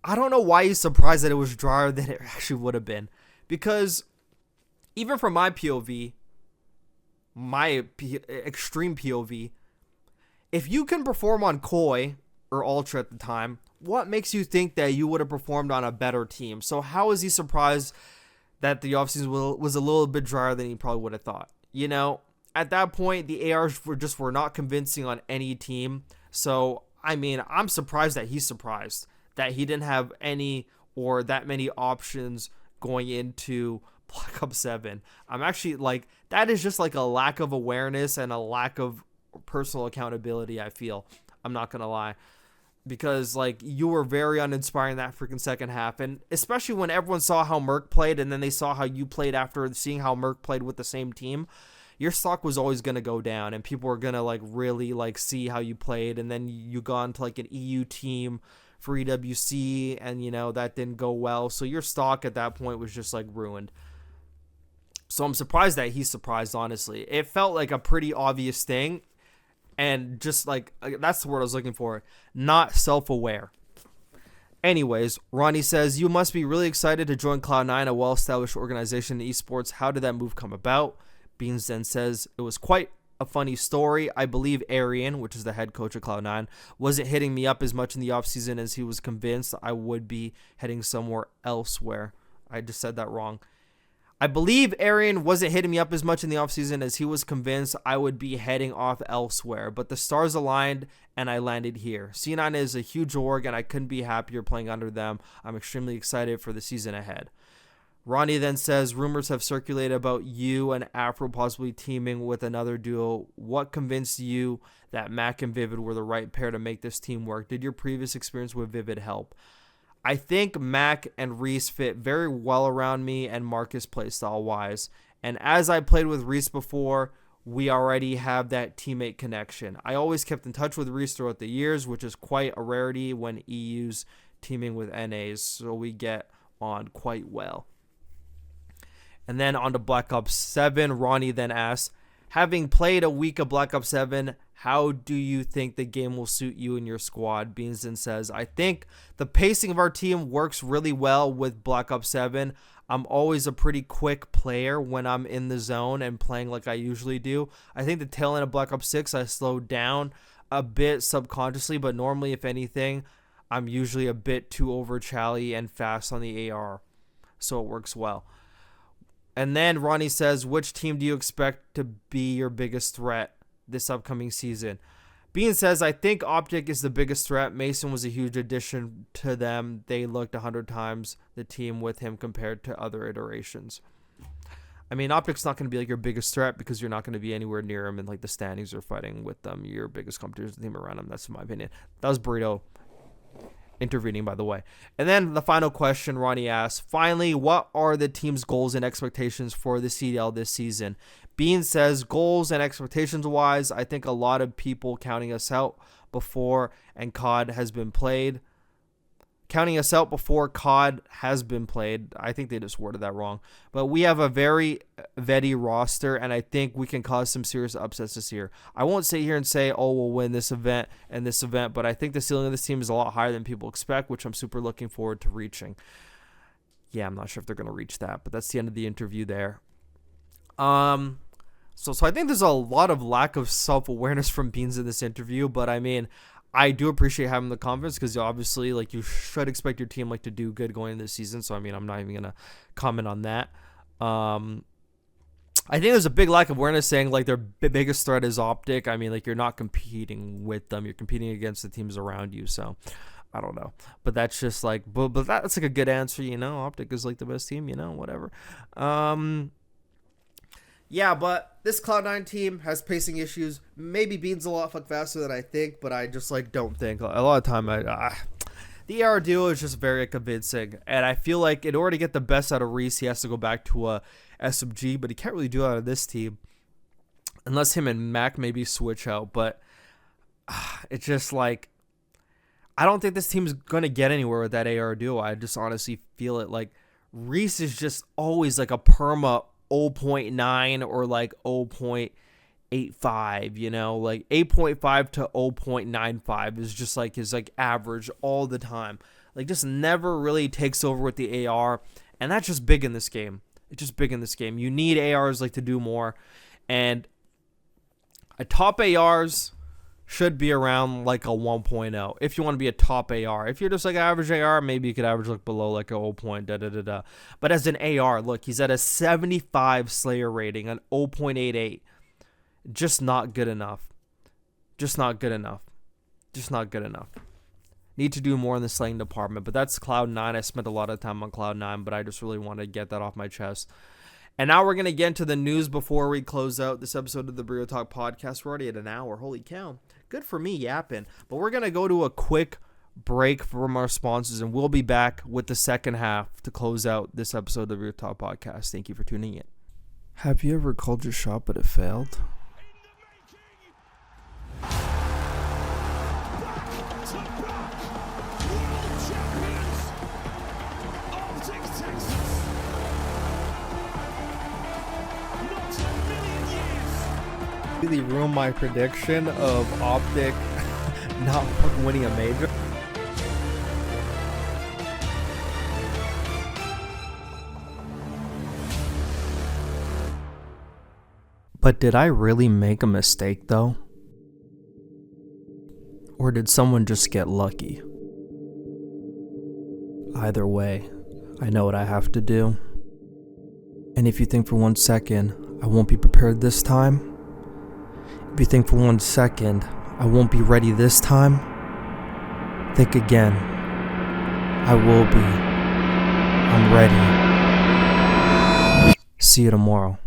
S6: I don't know why he's surprised that it was drier than it actually would have been. Because even from my POV, extreme POV, if you can perform on Koi or Ultra at the time, what makes you think that you would have performed on a better team? So how is he surprised that the offseason was a little bit drier than he probably would have thought? You know, at that point, the ARs were not convincing on any team. So I mean, I'm surprised that he's surprised that he didn't have any or that many options going into Black Ops 7. I'm actually like, that is just like a lack of awareness and a lack of personal accountability, I feel. I'm not going to lie. Because like you were very uninspiring that freaking second half. And especially when everyone saw how Merc played and then they saw how you played after seeing how Merc played with the same team. Your stock was always going to go down and people were going to like really like see how you played. And then you got into like an EU team for EWC and you know, that didn't go well. So your stock at that point was just like ruined. So I'm surprised that he's surprised, honestly. It felt like a pretty obvious thing and just like, that's the word I was looking for. Not self-aware. Anyways, Ronnie says, you must be really excited to join Cloud9, a well-established organization in esports. How did that move come about? Beans then says, it was quite a funny story. I believe Arian, which is the head coach of Cloud9, wasn't hitting me up as much in the offseason as he was convinced I would be heading somewhere elsewhere. I just said that wrong. I believe Arian wasn't hitting me up as much in the offseason as he was convinced I would be heading off elsewhere, but the stars aligned and I landed here. C9 is a huge org and I couldn't be happier playing under them. I'm extremely excited for the season ahead. Ronnie then says, rumors have circulated about you and Afro possibly teaming with another duo. What convinced you that Mac and Vivid were the right pair to make this team work? Did your previous experience with Vivid help? I think Mac and Reece fit very well around me and Marcus playstyle wise. And as I played with Reece before, we already have that teammate connection. I always kept in touch with Reece throughout the years, which is quite a rarity when EU's teaming with NAs. So we get on quite well. And then on to Black Ops 7, Ronnie then asks, having played a week of Black Ops 7, how do you think the game will suit you and your squad? Beans then says, I think the pacing of our team works really well with Black Ops 7. I'm always a pretty quick player when I'm in the zone and playing like I usually do. I think the tail end of Black Ops 6, I slowed down a bit subconsciously, but normally, if anything, I'm usually a bit too over-chally and fast on the AR. So it works well. And then Ronnie says, which team do you expect to be your biggest threat this upcoming season? Bean says, I think OpTic is the biggest threat. Mason was a huge addition to them. They looked 100 times the team with him compared to other iterations. I mean, OpTic's not going to be like your biggest threat because you're not going to be anywhere near him in like the standings or fighting with them. Your biggest competition is the team around him. That's my opinion. That was Burrito intervening, by the way. And then the final question Ronnie asks, finally, what are the team's goals and expectations for the CDL this season? Bean says, goals and expectations wise, I think a lot of people counting us out before and COD has been played. counting us out before COD has been played. I think they just worded that wrong. But we have a very vetty roster, and I think we can cause some serious upsets this year. I won't sit here and say, oh, we'll win this event and this event, but I think the ceiling of this team is a lot higher than people expect, which I'm super looking forward to reaching. Yeah, I'm not sure if they're going to reach that, but that's the end of the interview there. So I think there's a lot of lack of self-awareness from Beans in this interview, but I mean, I do appreciate having the confidence because obviously, like, you should expect your team, like, to do good going into this season. So, I mean, I'm not even going to comment on that. I think there's a big lack of awareness saying, like, their biggest threat is OpTic. I mean, like, you're not competing with them. You're competing against the teams around you. So, I don't know. But that's just, like, but that's, like, a good answer, you know. OpTic is, like, the best team, you know, whatever. Yeah, but this Cloud9 team has pacing issues. Maybe Bean's a lot faster than I think, but I just, like, don't think. A lot of time, the AR duo is just very convincing, and I feel like in order to get the best out of Reece, he has to go back to a SMG, but he can't really do that out of this team unless him and Mac maybe switch out. But it's just like, I don't think this team's going to get anywhere with that AR duo. I just honestly feel it. Like, Reece is just always like a perma 0.9 or like 0.85, you know, like 8.5 to 0.95 is just like his like average all the time. Like, just never really takes over with the AR, and that's just big in this game. It's just big in this game. You need ARs like to do more, and a top ARs should be around like a 1.0 if you want to be a top AR. If you're just like average AR, maybe you could average like below like a 0. But as an AR, look, he's at a 75 Slayer rating, an 0.88. Just not good enough. Just not good enough. Just not good enough. Need to do more in the slaying department, but that's Cloud9. I spent a lot of time on Cloud9, but I just really want to get that off my chest. And now we're going to get into the news before we close out this episode of the Borito Talk podcast. We're already at an hour. Holy cow. Good for me yapping. But we're going to go to a quick break from our sponsors, and we'll be back with the second half to close out this episode of the Borito Talk podcast. Thank you for tuning in. Have you ever called your shot but it failed? Really ruined my prediction of OpTic not winning a major. But did I really make a mistake though? Or did someone just get lucky? Either way, I know what I have to do. And if you think for 1 second I won't be prepared this time, if you think for 1 second I won't be ready this time, think again. I will be. I'm ready. See you tomorrow.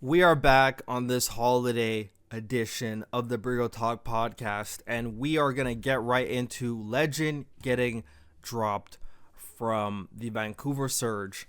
S6: We are back on this holiday edition of the Borito Talk podcast, and we are going to get right into Lqgend getting dropped from the Vancouver Surge.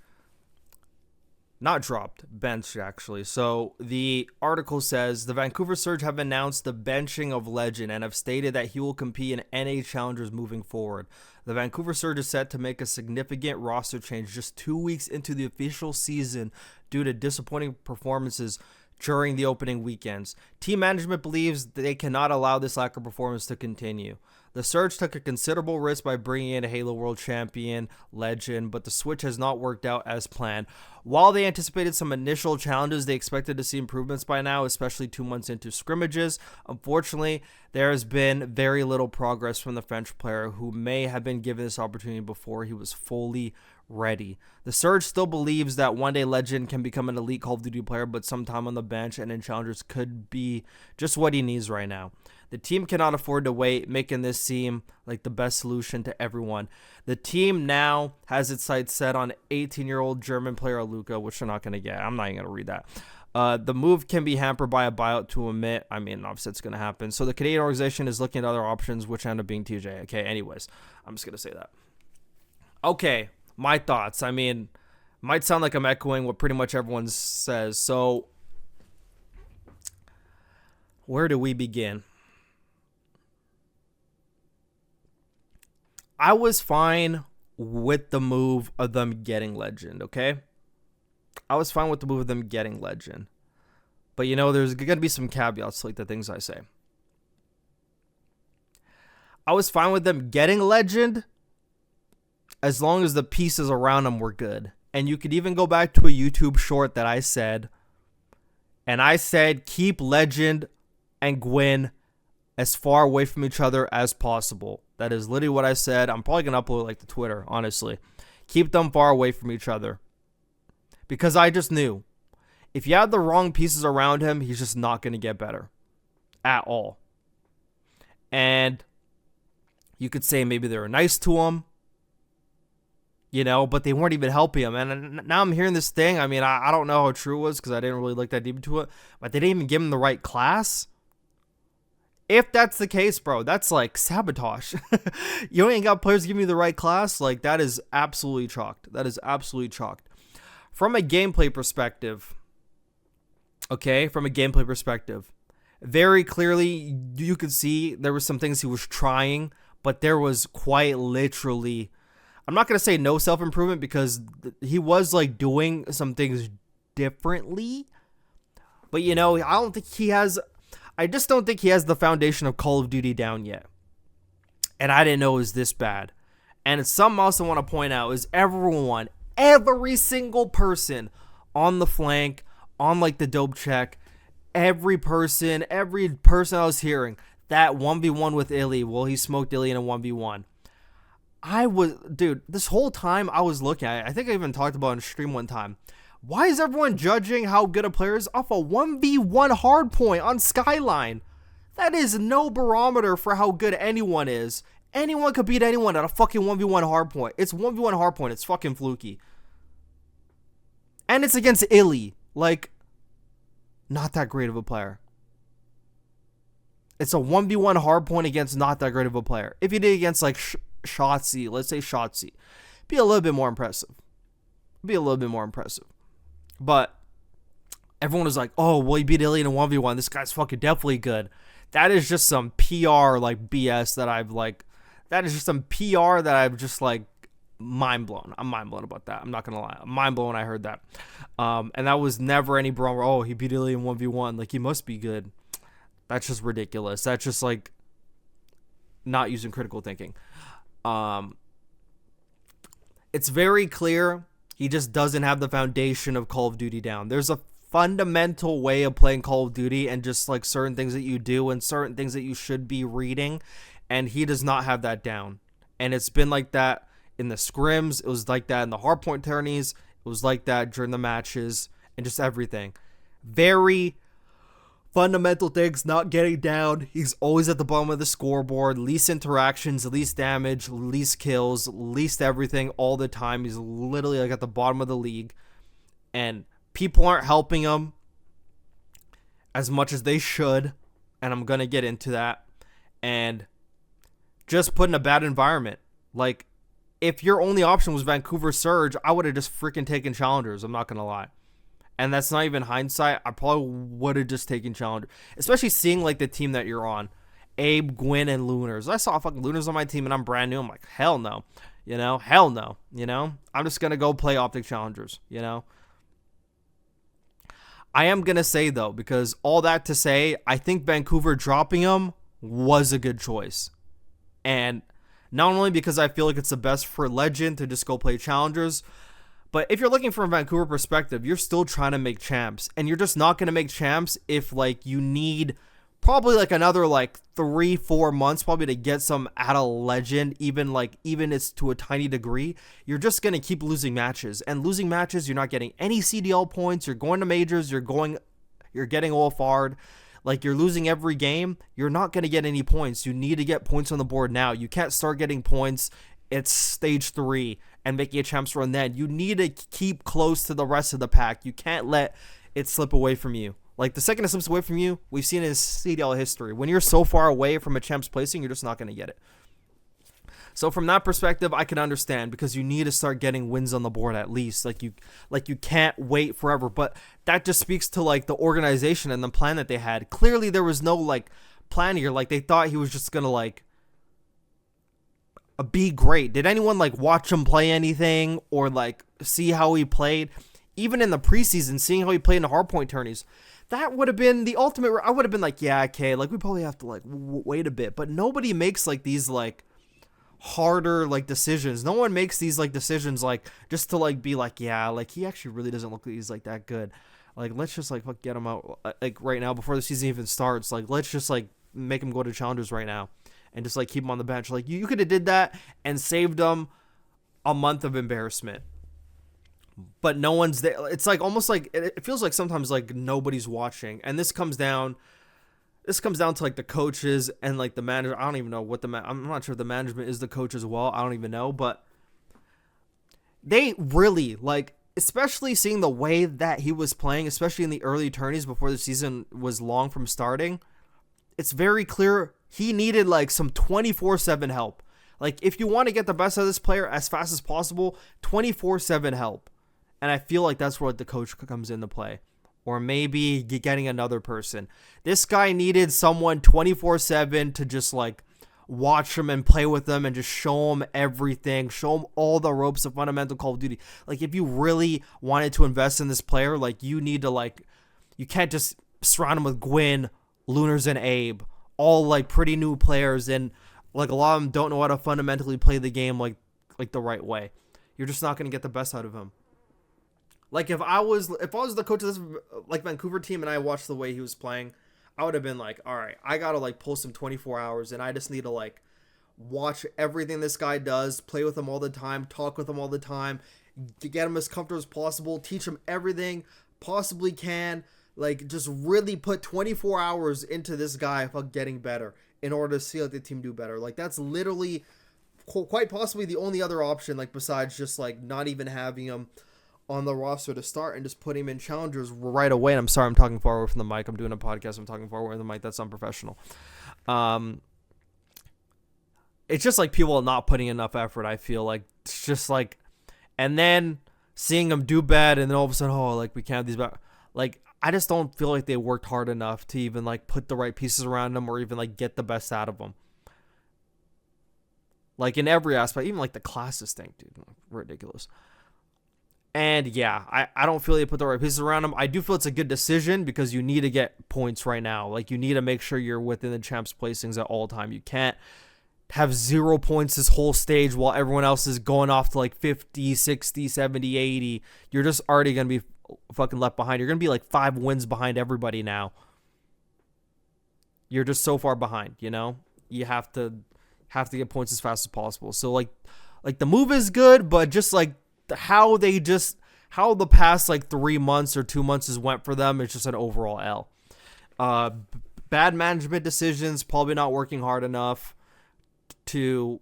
S6: Not dropped, benched actually. So the article says the Vancouver Surge have announced the benching of Lqgend and have stated that he will compete in NA Challengers moving forward. The Vancouver Surge is set to make a significant roster change just 2 weeks into the official season due to disappointing performances during the opening weekends. Team management believes they cannot allow this lack of performance to continue. The Surge took a considerable risk by bringing in a Halo World Champion, Lqgend, but the switch has not worked out as planned. While they anticipated some initial challenges, they expected to see improvements by now, especially 2 months into scrimmages. Unfortunately, there has been very little progress from the French player, who may have been given this opportunity before he was fully ready. The Surge still believes that one day Lqgend can become an elite Call of Duty player, but some time on the bench and in challengers could be just what he needs right now. The team cannot afford to wait, making this seem like the best solution to everyone. The team now has its sights set on 18-year-old German player Alluka, which they're not going to get. I'm not even going to read that. The move can be hampered by a buyout to omit. I mean, obviously it's going to happen. So the Canadian organization is looking at other options, which end up being TJ. Okay, anyways, I'm just going to say that. Okay, my thoughts. I mean, might sound like I'm echoing what pretty much everyone says. So where do we begin? I was fine with the move of them getting Lqgend, okay? I was fine with the move of them getting Lqgend. But, you know, there's going to be some caveats to like the things I say. I was fine with them getting Lqgend as long as the pieces around them were good. And you could even go back to a YouTube short that I said. And I said, keep Lqgend and Gwyn as far away from each other as possible. That is literally what I said. I'm probably going to upload it like to Twitter, honestly. Keep them far away from each other. Because I just knew. If you had the wrong pieces around him, he's just not going to get better. At all. And you could say maybe they were nice to him. You know, but they weren't even helping him. And now I'm hearing this thing. I mean, I don't know how true it was because I didn't really look that deep into it. But they didn't even give him the right class. If that's the case, bro, that's like sabotage. You ain't got players giving you the right class. Like, that is absolutely chalked. That is absolutely chalked. From a gameplay perspective, okay, very clearly you could see there were some things he was trying, but there was quite literally, I'm not going to say no self-improvement because he was like doing some things differently, but you know, I just don't think he has the foundation of Call of Duty down yet. And I didn't know it was this bad. And it's something else I want to point out is every single person on the flank, on like the dope check, every person I was hearing, that 1v1 with Illy, well, he smoked Illy in a 1v1. Dude, this whole time I was looking at it, I think I even talked about it on stream one time. Why is everyone judging how good a player is off a 1v1 hardpoint on Skyline? That is no barometer for how good anyone is. Anyone could beat anyone at a fucking 1v1 hardpoint. It's 1v1 hardpoint. It's fucking fluky. And it's against Illy. Like, not that great of a player. It's a 1v1 hardpoint against not that great of a player. If you did against, like, Shotzzy, let's say Shotzzy, be a little bit more impressive. But everyone was like, oh, well, he beat Illy in a 1v1. This guy's fucking definitely good. That is just some PR, like, BS that I've just, like, mind blown. I'm mind blown about that. I'm not going to lie. I'm mind blown when I heard that. And that was never any barometer. Oh, he beat Illy in 1v1. Like, he must be good. That's just ridiculous. That's just, like, not using critical thinking. It's very clear he just doesn't have the foundation of Call of Duty down. There's a fundamental way of playing Call of Duty and just like certain things that you do and certain things that you should be reading, and he does not have that down. And it's been like that in the scrims. It was like that in the hardpoint tourneys. It was like that during the matches and just everything. Very fundamental things not getting down. He's always at the bottom of the scoreboard. Least interactions, least damage, least kills, least everything all the time. He's literally like at the bottom of the league. And people aren't helping him as much as they should. And I'm going to get into that. And just put in a bad environment. Like, if your only option was Vancouver Surge, I would have just freaking taken challengers. I'm not going to lie. And that's not even hindsight. I probably would have just taken Challenger. Especially seeing, like, the team that you're on. Abe, Gwyn, and Lunars. I saw fucking Lunars on my team, and I'm brand new. I'm like, hell no. You know? Hell no. You know? I'm just going to go play OpTic Challengers. You know? I am going to say, though, because all that to say, I think Vancouver dropping him was a good choice. And not only because I feel like it's the best for Lqgend to just go play Challengers, but if you're looking from a Vancouver perspective, you're still trying to make champs. And you're just not going to make champs if, like, you need probably, like, another, like, 3-4 months probably to get some out of Lqgend, even it's to a tiny degree. You're just going to keep losing matches. And losing matches, you're not getting any CDL points. You're going to majors. You're getting OFR'd. Like, you're losing every game. You're not going to get any points. You need to get points on the board now. You can't start getting points. It's stage 3 and making a champs run then. You need to keep close to the rest of the pack. You can't let it slip away from you. Like, the second it slips away from you, we've seen it in CDL history. When you're so far away from a champs placing, you're just not going to get it. So from that perspective, I can understand, because you need to start getting wins on the board at least. Like you can't wait forever. But that just speaks to, like, the organization and the plan that they had. Clearly there was no, like, plan here. Like, they thought he was just going to, like, be great. Did anyone like watch him play anything or like see how he played? Even in the preseason, seeing how he played in the hardpoint tourneys, that would have been the ultimate. I would have been like, yeah, okay, like we probably have to like wait a bit. But nobody makes like these like harder like decisions. No one makes these like decisions like just to like be like, yeah, like he actually really doesn't look like he's like that good. Like let's just like get him out like right now before the season even starts. Like let's just like make him go to challengers right now and just like keep him on the bench. Like you could have did that and saved him a month of embarrassment. But no one's there. It's like almost like it feels like sometimes like nobody's watching, and this comes down to like the coaches and like the manager. I don't even know what I'm not sure if the management is the coach as well. I don't even know, but they really like, especially seeing the way that he was playing, especially in the early tourneys before the season was long from starting. It's very clear he needed like some 24/7 help. Like if you want to get the best out of this player as fast as possible, 24/7 help. And I feel like that's where the coach comes into play. Or maybe getting another person. This guy needed someone 24/7 to just like watch him and play with them and just show him everything. Show him all the ropes of fundamental Call of Duty. Like if you really wanted to invest in this player, like you need to like, you can't just surround him with Gwyn, Lunars, and Abe. All like pretty new players, and like a lot of them don't know how to fundamentally play the game like the right way. You're just not going to get the best out of him. Like if I was the coach of this like Vancouver team and I watched the way he was playing, I would have been like, all right, I got to like pull some 24 hours and I just need to like watch everything this guy does, play with him all the time, talk with him all the time, to get him as comfortable as possible, teach him everything possibly can, like just really put 24 hours into this guy about getting better in order to see like the team do better. Like that's literally quite possibly the only other option, like besides just like not even having him on the roster to start and just put him in challengers right away. And I'm sorry, I'm talking far away from the mic. I'm doing a podcast. I'm talking far away from the mic. That's unprofessional. It's just like people are not putting enough effort. I feel like it's just like, and then seeing them do bad and then all of a sudden, oh, like we can't have these back. Like, I just don't feel like they worked hard enough to even like put the right pieces around them or even like get the best out of them. Like in every aspect, even like the classes thing, dude, ridiculous. And yeah, I don't feel they put the right pieces around him. I do feel it's a good decision because you need to get points right now. Like you need to make sure you're within the champs placings at all time. You can't have 0 points this whole stage while everyone else is going off to like 50, 60, 70, 80. You're just already going to be fucking left behind. You're going to be like 5 wins behind everybody now. You're just so far behind, you know? You have to get points as fast as possible. So like the move is good, but just like how the past like 3 months or 2 months has went for them, it's just an overall L. Bad management decisions, probably not working hard enough to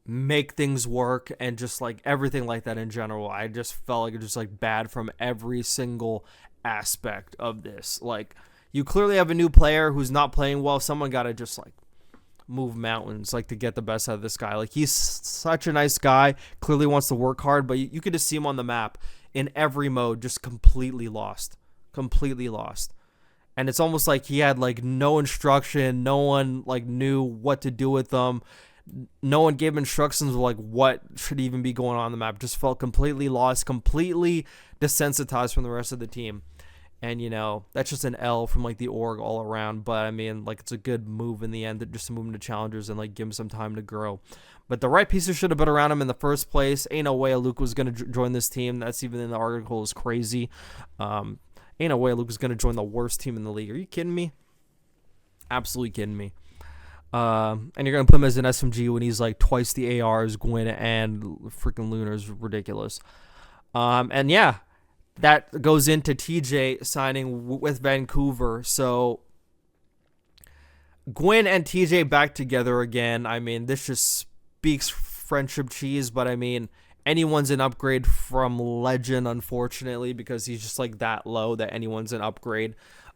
S6: make things work, and just like everything like that in general. I just felt like it was just like bad from every single aspect of this. Like you clearly have a new player who's not playing well. Someone got to just like move mountains like to get the best out of this guy. Like he's such a nice guy, clearly wants to work hard, but you could just see him on the map in every mode just completely lost. And it's almost like he had like no instruction, no one like knew what to do with them, no one gave instructions of like what should even be going on the map. Just felt completely lost, completely desensitized from the rest of the team. And, you know, that's just an L from, like, the org all around. But, I mean, like, it's a good move in the end just to move him to challengers and, like, give him some time to grow. But the right pieces should have been around him in the first place. Ain't no way Alluka was going to join this team. That's even in the article is crazy. Ain't no way Alluka was going to join the worst team in the league. Are you kidding me? Absolutely kidding me. And you're going to put him as an SMG when he's, like, twice the ARs, Gwyn, and freaking Lunars. Ridiculous. And, yeah. That goes into TJ signing with Vancouver. So Gwyn and TJ back together again. I mean, this just speaks friendship cheese, but I mean, anyone's an upgrade from Lqgend, unfortunately, because he's just like that low that anyone's an upgrade.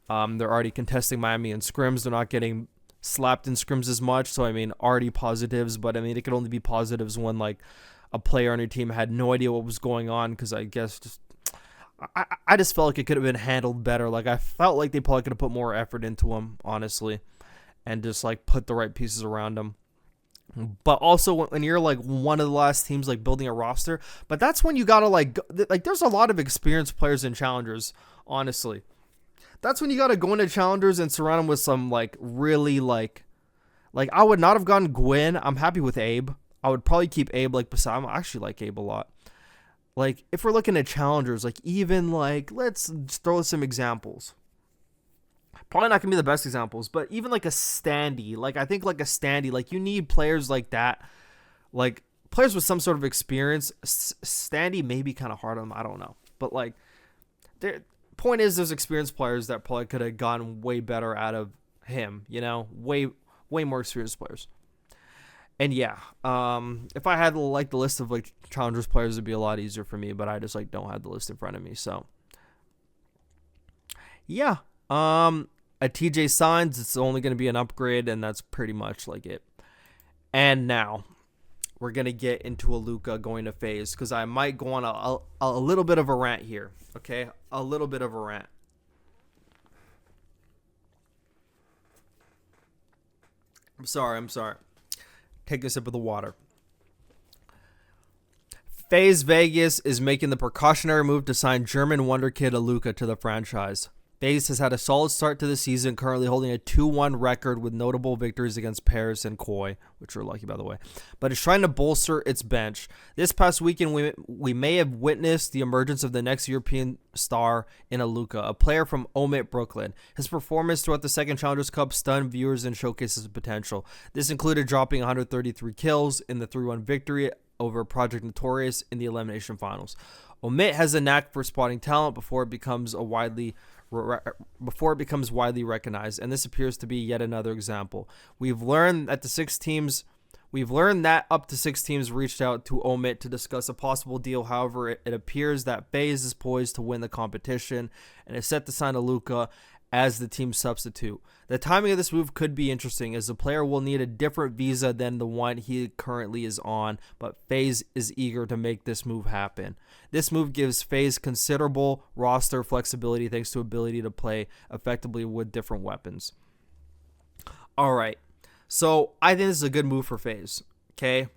S6: They're already contesting Miami in scrims. They're not getting slapped in scrims as much. So, I mean, already positives, but I mean, it could only be positives when like a player on your team had no idea what was going on, because I guess I just felt like it could have been handled better. Like, I felt like they probably could have put more effort into him, honestly, and just, like, put the right pieces around him. but also when you're like one of the last teams like building a roster. But that's when you gotta like there's a lot of experienced players in challengers, honestly. That's when you gotta go into challengers and surround them with some like really like I would not have gone Gwyn. I'm happy with Abe. I would probably keep Abe like beside. I actually like Abe a lot. Like if we're looking at challengers, like even like let's just throw some examples. Probably not gonna be the best examples, but even like a Standy, like I think like a Standy, like you need players like that, like players with some sort of experience. Standy may be kind of hard on them, I don't know, but like, point is, there's experienced players that probably could have gotten way better out of him, you know, way more experienced players. And yeah, if I had like the list of like challengers players, it'd be a lot easier for me, but I just like don't have the list in front of me, so yeah. At TJHaLy Signs, it's only going to be an upgrade, and that's pretty much like it. And now we're going to get into Alluka going to FaZe, because I might go on a little bit of a rant here, okay? A little bit of a rant. I'm sorry. Take a sip of the water. FaZe Vegas is making the precautionary move to sign German wonder kid Alluka to the franchise. FaZe has had a solid start to the season, currently holding a 2-1 record with notable victories against Paris and Koi, which are lucky by the way, but is trying to bolster its bench. This past weekend, we may have witnessed the emergence of the next European star in Alluka, a player from OpTic Brooklyn. His performance throughout the second Challengers Cup stunned viewers and showcases his potential. This included dropping 133 kills in the 3-1 victory over Project Notorious in the elimination finals. OpTic has a knack for spotting talent before it becomes widely recognized, and this appears to be yet another example. We've learned that up to 6 teams reached out to OpTic to discuss a possible deal. However, it appears that FaZe is poised to win the competition and is set to sign Alluka as the team substitute. The timing of this move could be interesting, as the player will need a different visa than the one he currently is on, but FaZe is eager to make this move happen. This move gives FaZe considerable roster flexibility thanks to ability to play effectively with different weapons. Alright, so I think this is a good move for FaZe, okay?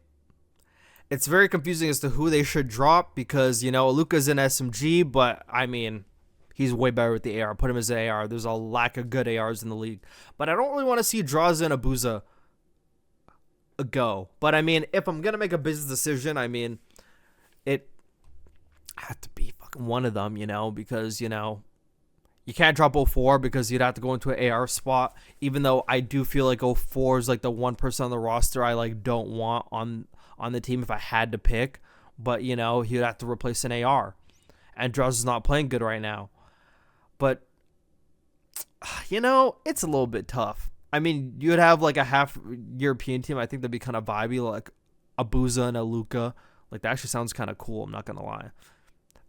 S6: It's very confusing as to who they should drop because, you know, Alluka's an SMG, but I mean, he's way better with the AR. Put him as an AR. There's a lack of good ARs in the league. But I don't really want to see Draza and Abuza go. But I mean, if I'm going to make a business decision, I mean, it had to be fucking one of them, you know, because, you know, you can't drop 04 because you'd have to go into an AR spot, even though I do feel like 04 is like the one person on the roster I like don't want on the team if I had to pick. But, you know, he'd have to replace an AR. And Draza's not playing good right now. But, you know, it's a little bit tough. I mean, you would have like a half European team. I think that'd be kind of vibey, like Abuza and Alluka. Like, that actually sounds kind of cool, I'm not going to lie.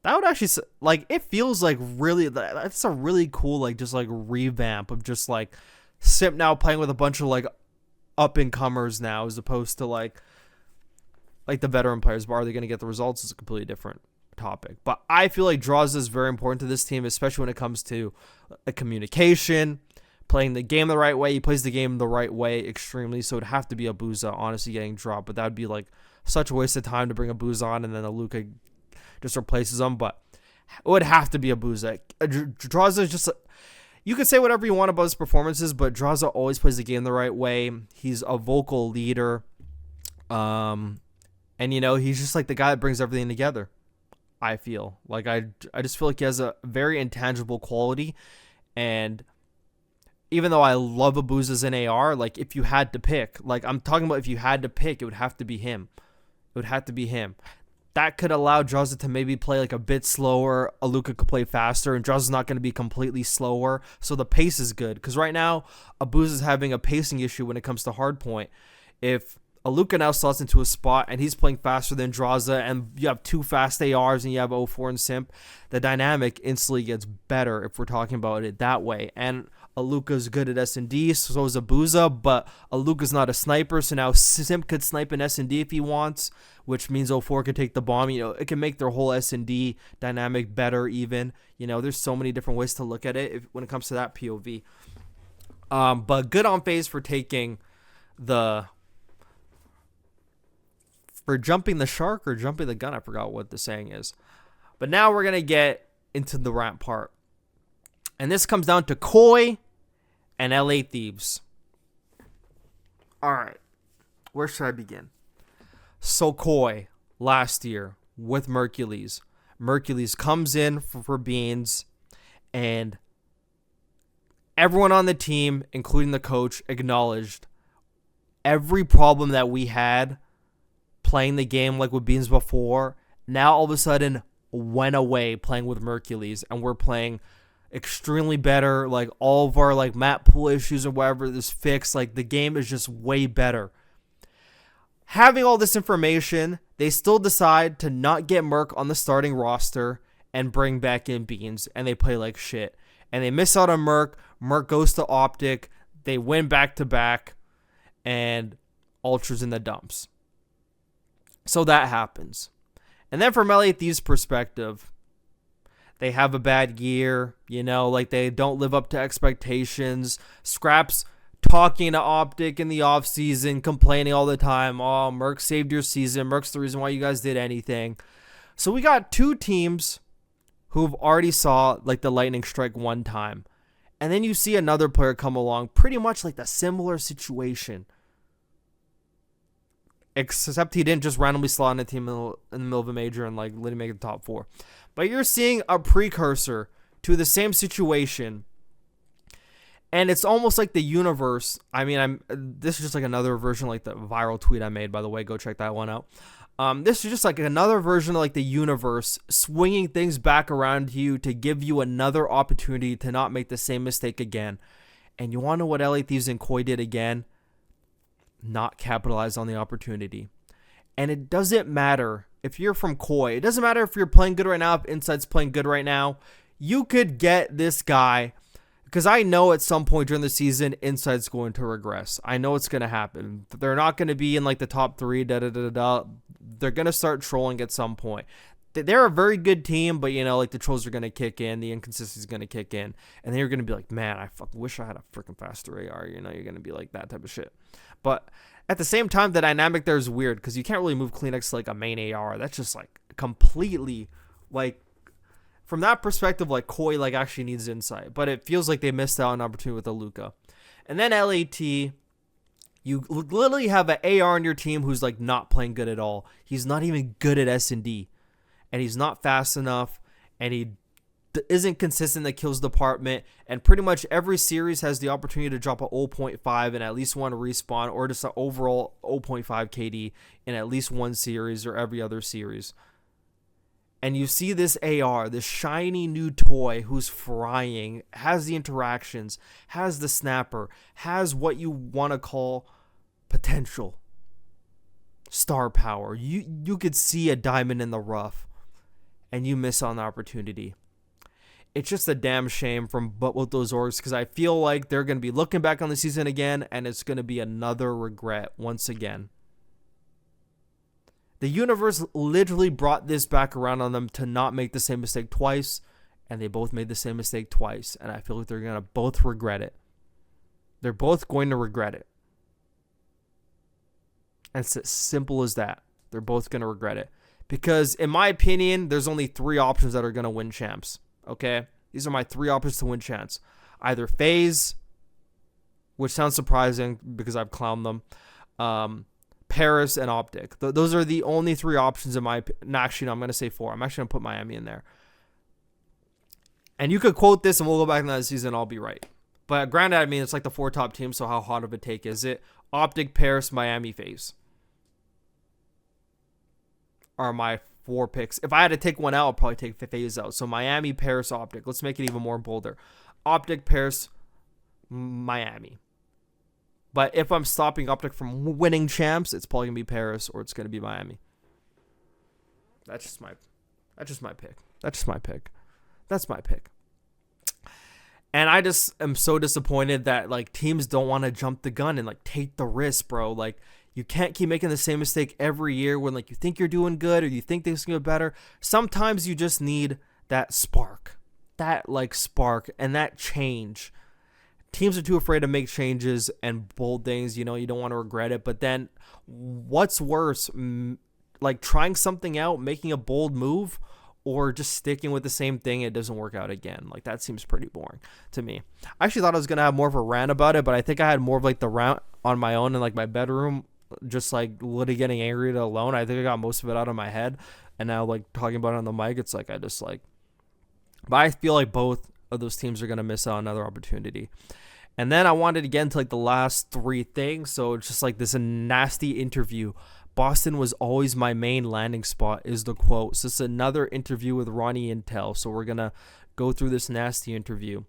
S6: That would actually, like, it feels like really, that's a really cool, like, just like revamp of just like Simp now playing with a bunch of like up-and-comers now, as opposed to like the veteran players. But are they going to get the results? Is a completely different topic. But I feel like Draza is very important to this team, especially when it comes to communication, playing the game the right way. He plays the game the right way extremely, so it'd have to be Abuza honestly getting dropped, but that would be like such a waste of time to bring Abuza on and then Alluka just replaces him. But it would have to be Abuza. Draza is just you could say whatever you want about his performances, but Draza always plays the game the right way. He's a vocal leader, and you know, he's just like the guy that brings everything together. I feel like I just feel like he has a very intangible quality, and even though I love Abuza as an AR, like if you had to pick, like I'm talking about, if you had to pick, it would have to be him. It would have to be him. That could allow Draza to maybe play like a bit slower. Alluka could play faster, and Draza's not going to be completely slower, so the pace is good. Because right now, Abuza's having a pacing issue when it comes to hardpoint. If Alluka now slots into a spot and he's playing faster than Draza, and you have 2 fast ARs and you have 04 and Simp, the dynamic instantly gets better if we're talking about it that way. And Alluka's good at S&D, so is Abuza, but Alluka's not a sniper, so now Simp could snipe an S&D if he wants, which means 04 could take the bomb. You know, it can make their whole S&D dynamic better even. You know, there's so many different ways to look at it when it comes to that POV. But good on FaZe for taking the or jumping the shark or jumping the gun. I forgot what the saying is. But now we're going to get into the rant part. And this comes down to Koi and LA Thieves. All right. Where should I begin? So Koi, last year with Mercules. Mercules comes in for beans, and everyone on the team, including the coach, acknowledged every problem that we had playing the game like with beans before, now all of a sudden went away playing with Mercules, and we're playing extremely better. Like all of our like map pool issues or whatever is fixed. Like the game is just way better. Having all this information, they still decide to not get Merc on the starting roster and bring back in Beans, and they play like shit. And they miss out on Merc. Merc goes to OpTic. They win back-to-back, and Ultra's in the dumps. So that happens. And then from LA Thieves' perspective, they have a bad year, you know, like they don't live up to expectations. Scraps talking to OpTic in the offseason, complaining all the time. Oh, Merc saved your season. Merc's the reason why you guys did anything. So we got two teams who've already saw like the lightning strike one time. And then you see another player come along, pretty much like the similar situation. Except he didn't just randomly slot in a team in the middle of a major and like literally make the top 4. But you're seeing a precursor to the same situation. And it's almost like the universe. I mean, this is just like another version, like the viral tweet I made, by the way. Go check that one out. This is just like another version of like the universe swinging things back around you to give you another opportunity to not make the same mistake again. And you want to know what LA Thieves and Koi did again? Not capitalize on the opportunity. And it doesn't matter if you're from Koi. It doesn't matter if you're playing good right now, if Inside's playing good right now. You could get this guy. Because I know at some point during the season, Inside's going to regress. I know it's going to happen. They're not going to be in like the top 3, They're going to start trolling at some point. They're a very good team, but you know, like the trolls are going to kick in, the inconsistency is going to kick in, and then you're going to be like, man, I fucking wish I had a freaking faster AR. You know, you're going to be like that type of shit. But at the same time, the dynamic there is weird because you can't really move Kleenex to like a main AR. That's just like completely like. From that perspective, like Koi like actually needs insight, but it feels like they missed out on an opportunity with Alluka. And then LAT, you literally have an AR on your team who's like not playing good at all. He's not even good at S&D, and he's not fast enough, and he isn't consistent in the kills department. And pretty much every series has the opportunity to drop a 0.5 and at least one respawn, or just an overall 0.5 KD in at least one series or every other series. And you see this AR, this shiny new toy who's frying, has the interactions, has the snapper, has what you want to call potential, star power. You could see a diamond in the rough, and you miss on the opportunity. It's just a damn shame from both those orgs, because I feel like they're going to be looking back on the season again, and it's going to be another regret once again. The universe literally brought this back around on them to not make the same mistake twice, and they both made the same mistake twice, and I feel like they're going to both regret it. They're both going to regret it. And it's as simple as that. They're both going to regret it. Because, in my opinion, there's only 3 options that are going to win champs. Okay? These are my 3 options to win champs. Either FaZe, which sounds surprising because I've clowned them, Paris, and OpTic. Those are the only 3 options in my opinion. No, actually, no, I'm going to say 4. I'm actually going to put Miami in there. And you could quote this and we'll go back in that season, I'll be right. But granted, I mean, it's like the 4 top teams, so how hot of a take is it? OpTic, Paris, Miami, FaZe are my 4 picks. If I had to take one out, I'll probably take FaZe out. So Miami, Paris, OpTic. Let's make it even more bolder. OpTic, Paris, Miami. But if I'm stopping OpTic from winning champs, it's probably going to be Paris or it's going to be Miami. That's just my pick. That's my pick. And I just am so disappointed that like teams don't want to jump the gun and like take the risk, bro. Like you can't keep making the same mistake every year when like you think you're doing good or you think things can get better. Sometimes you just need that spark and that change. Teams are too afraid to make changes and bold things. You know, you don't want to regret it. But then what's worse, like trying something out, making a bold move, or just sticking with the same thing, it doesn't work out again. Like, that seems pretty boring to me. I actually thought I was going to have more of a rant about it, but I think I had more of like the rant on my own in like my bedroom, just like literally getting angry alone. I think I got most of it out of my head, and now like talking about it on the mic, it's like I just like, but I feel like both of those teams are going to miss out on another opportunity. And then I wanted to get into like the last three things. So it's just like this Nastie Interview. Boston was always my main landing spot is the quote. So it's another interview with Ronnie Intel. So we're going to go through this Nastie Interview.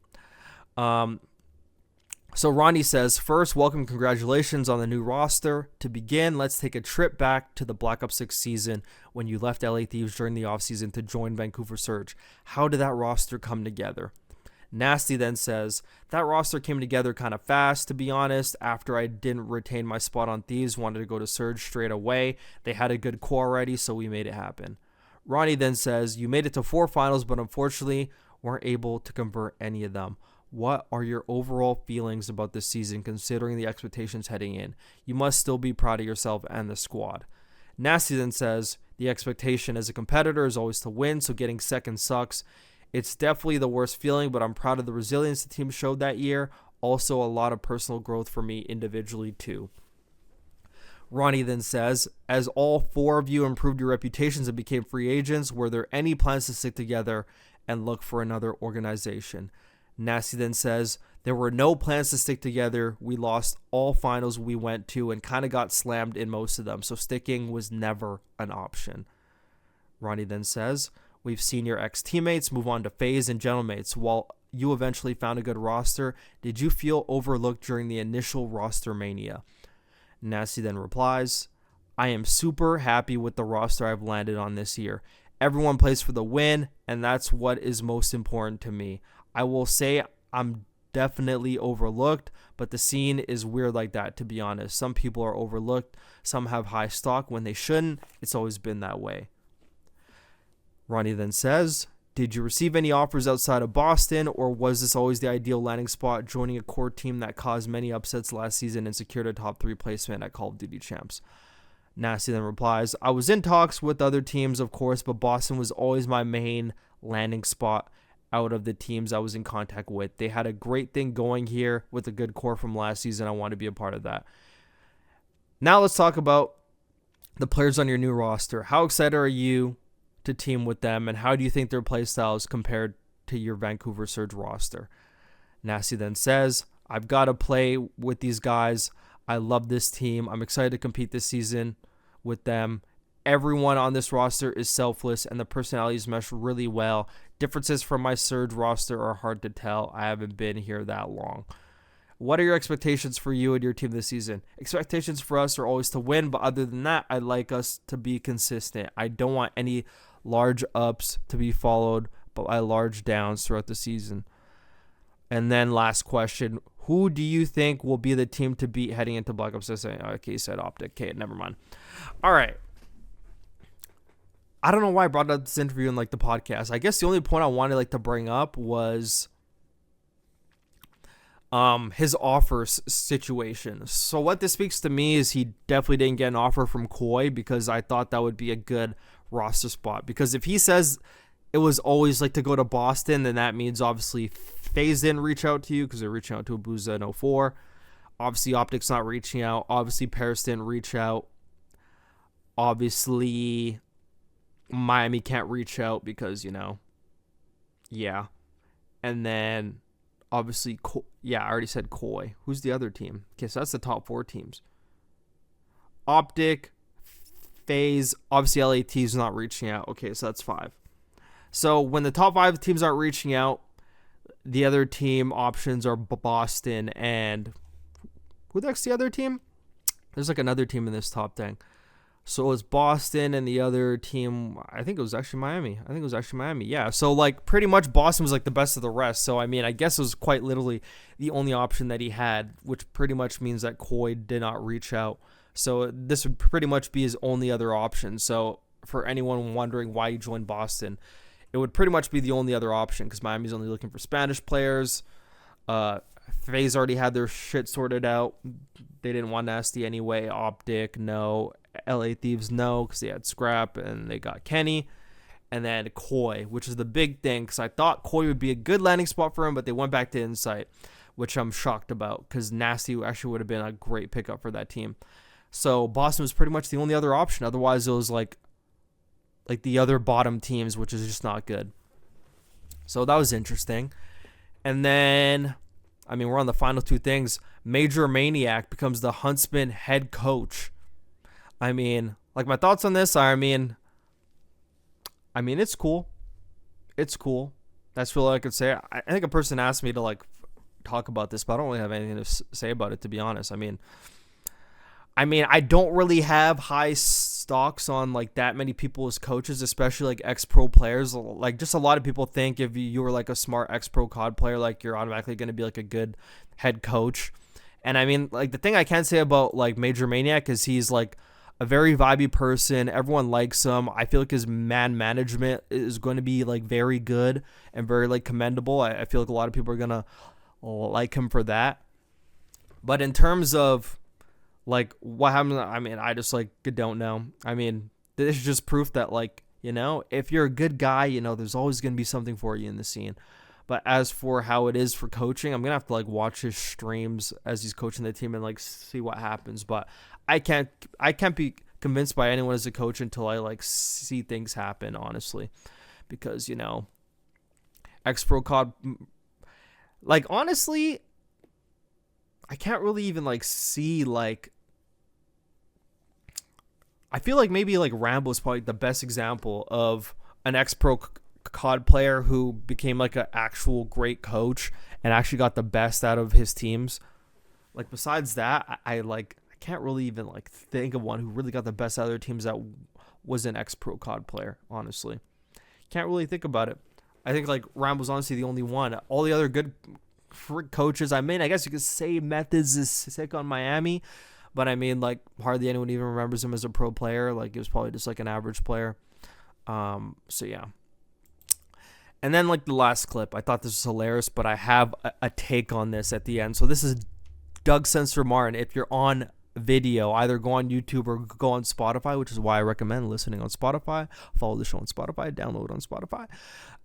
S6: So Ronnie says, first, welcome, congratulations on the new roster. To begin, let's take a trip back to the Black Ops 6 season when you left LA Thieves during the offseason to join Vancouver Surge. How did that roster come together? Nastie then says, that roster came together kind of fast, to be honest. After I didn't retain my spot on Thieves, wanted to go to Surge straight away. They had a good core already, so we made it happen. Ronnie then says, you made it to 4 finals, but unfortunately weren't able to convert any of them. What are your overall feelings about this season, considering the expectations heading in? You must still be proud of yourself and the squad. Nastie then says, the expectation as a competitor is always to win, so getting second sucks. It's definitely the worst feeling, but I'm proud of the resilience the team showed that year. Also, a lot of personal growth for me individually, too. Ronnie then says, as all 4 of you improved your reputations and became free agents, were there any plans to stick together and look for another organization? Nastie then says, there were no plans to stick together. We lost all finals we went to and kind of got slammed in most of them, so sticking was never an option. Ronnie then says, we've seen your ex-teammates move on to FaZe and Gentlemates. While you eventually found a good roster, did you feel overlooked during the initial roster mania? Nastie then replies, I am super happy with the roster I've landed on this year. Everyone plays for the win, and that's what is most important to me. I will say I'm definitely overlooked, but the scene is weird like that, to be honest. Some people are overlooked, some have high stock when they shouldn't. It's always been that way. Ronnie then says, did you receive any offers outside of Boston, or was this always the ideal landing spot, joining a core team that caused many upsets last season and secured a top 3 placement at Call of Duty Champs? Nastie then replies, I was in talks with other teams, of course, but Boston was always my main landing spot out of the teams I was in contact with. They had a great thing going here with a good core from last season. I want to be a part of that. Now let's talk about the players on your new roster. How excited are you to team with them, and how do you think their play styles compared to your Vancouver Surge roster? Nastie then says, I've got to play with these guys. I love this team. I'm excited to compete this season with them. Everyone on this roster is selfless, and the personalities mesh really well. Differences from my Surge roster are hard to tell. I haven't been here that long. What are your expectations for you and your team this season? Expectations for us are always to win, but other than that, I'd like us to be consistent. I don't want any large ups to be followed by large downs throughout the season. And then last question, who do you think will be the team to beat heading into Black Ops 6? Okay, he said OpTic. Okay, never mind. All right. I don't know why I brought up this interview in like the podcast. I guess the only point I wanted like to bring up was his offer situation. So what this speaks to me is he definitely didn't get an offer from Koi, because I thought that would be a good roster spot. Because if he says it was always like to go to Boston, then that means obviously FaZe didn't reach out to you because they're reaching out to Abuza and 04. Obviously OpTic's not reaching out. Obviously Paris didn't reach out. Obviously Miami can't reach out because, you know, yeah. And then obviously, yeah, I already said Koi. Who's the other team? Okay, so that's the top 4 teams. OpTic, FaZe, obviously LAT is not reaching out. Okay, so that's 5. So when the top 5 teams aren't reaching out, the other team options are Boston and who the heck's the other team? There's like another team in this top thing. So it's Boston and the other team, I think it was actually Miami. Yeah. So like pretty much Boston was like the best of the rest. So I mean, I guess it was quite literally the only option that he had, which pretty much means that Koi did not reach out. So this would pretty much be his only other option. So for anyone wondering why he joined Boston, it would pretty much be the only other option because Miami's only looking for Spanish players. FaZe already had their shit sorted out. They didn't want Nastie anyway. OpTic, no. LA Thieves know because they had Scrap and they got Kenny. And then Koi, which is the big thing because I thought Koi would be a good landing spot for him, but they went back to Insight, which I'm shocked about because Nastie actually would have been a great pickup for that team. So Boston was pretty much the only other option. Otherwise, it was like the other bottom teams, which is just not good. So that was interesting. And then, I mean, we're on the final two things. MajorManiak becomes the Huntsmen head coach. I mean, like my thoughts on this are, I mean, it's cool. It's cool. That's really all I could say. I think a person asked me to like talk about this, but I don't really have anything to say about it, to be honest. I mean, I don't really have high stocks on like that many people as coaches, especially like ex-pro players. Like just a lot of people think if you were like a smart ex-pro COD player, like you're automatically going to be like a good head coach. And I mean, like the thing I can say about like MajorManiak is he's like a very vibey person. Everyone likes him. I feel like his man management is going to be like very good and very like commendable. I feel like a lot of people are going to like him for that. But in terms of like what happened, I mean, I just like don't know. I mean, this is just proof that like, you know, if you're a good guy, you know, there's always going to be something for you in the scene. But as for how it is for coaching, I'm going to have to like watch his streams as he's coaching the team and like see what happens. But I can't be convinced by anyone as a coach until I like see things happen, honestly, because, you know, ex-pro COD, like, honestly, I can't really even like see like, I feel like maybe like Rambo is probably the best example of an ex-pro COD player who became like an actual great coach and actually got the best out of his teams. Like besides that, I can't really even like think of one who really got the best out of their teams that was an ex-pro COD player, honestly. Can't really think about it. I think like Rambo's honestly the only one. All the other good coaches, I mean, I guess you could say Methods is sick on Miami, but I mean, like hardly anyone even remembers him as a pro player. Like he was probably just like an average player. So yeah. And then like the last clip, I thought this was hilarious, but I have a take on this at the end. So this is Doug Censor Martin. If you're on video, either go on YouTube or go on Spotify, which is why I recommend listening on Spotify. Follow the show on Spotify, download on Spotify.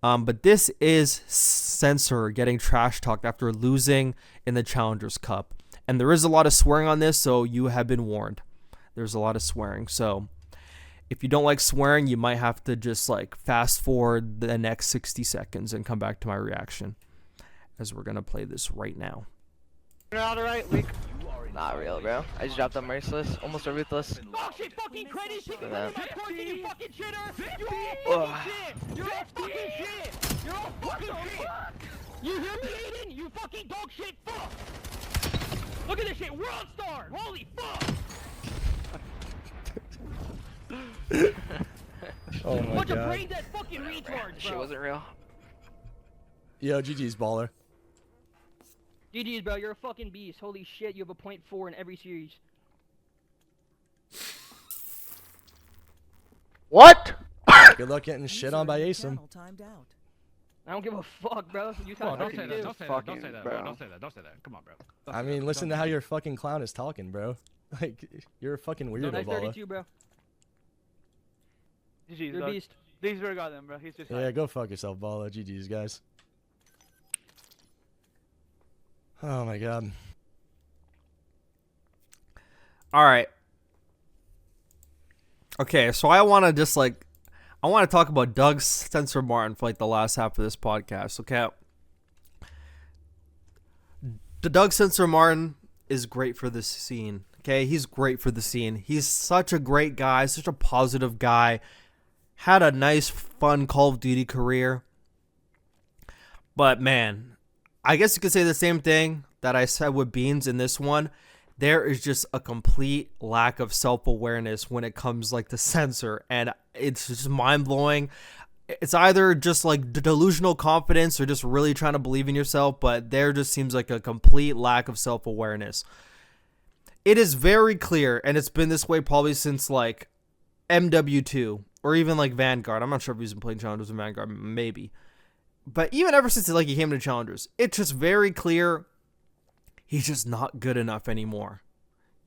S6: But this is Censor getting trash talked after losing in the Challengers Cup. And there is a lot of swearing on this, so you have been warned. There's a lot of swearing. So if you don't like swearing, you might have to just like fast forward the next 60 seconds and come back to my reaction, as we're going to play this right now.
S2: All right, weak. Not real, bro. I just dropped them merciless, almost a ruthless.
S7: Bullshit fucking credit shit. You fucking shitter. You're all fucking shit. You're all fucking shit. You hear me, Aiden? You fucking dog shit. Fuck. Look at this shit. World star. Holy fuck.
S8: Oh my
S7: Bunch of
S8: god.
S7: brain dead fucking retards, bro.
S2: This shit wasn't real.
S8: Yo, GG's baller.
S7: GG's, bro. You're a fucking beast. Holy shit. You have a .4 in every series.
S2: What?
S8: Good luck getting shit on by Asim.
S7: I don't give a fuck, bro. You
S9: Oh,
S7: talk
S9: don't say that.
S7: do.
S9: Don't say that. Don't say that, bro. Don't say that. Don't say that. Come on, bro.
S8: I mean, listen to how your fucking clown is talking, bro. Like, you're a fucking weirdo,
S7: Nice
S8: baller.
S7: 32, bro.
S9: GG's,
S7: You're a
S9: dog.
S7: beast.
S9: These were got them, bro. He's just
S8: Yeah, go fuck yourself, baller. GG's, guys. Oh my god.
S6: All right. Okay, so I want to just like, I want to talk about Doug Censor Martin for like the last half of this podcast. Okay. The Doug Censor Martin is great for this scene. Okay, he's great for the scene. He's such a great guy, such a positive guy. Had a nice, fun Call of Duty career. But man, I guess you could say the same thing that I said with Beans in this one. There is just a complete lack of self-awareness when it comes like to Censor, and it's just mind-blowing. It's either just like delusional confidence or just really trying to believe in yourself, but there just seems like a complete lack of self-awareness. It is very clear, and it's been this way probably since like MW2 or even like Vanguard. I'm not sure if he's been playing Challengers in Vanguard, maybe. But even ever since like he came to Challengers, it's just very clear he's just not good enough anymore.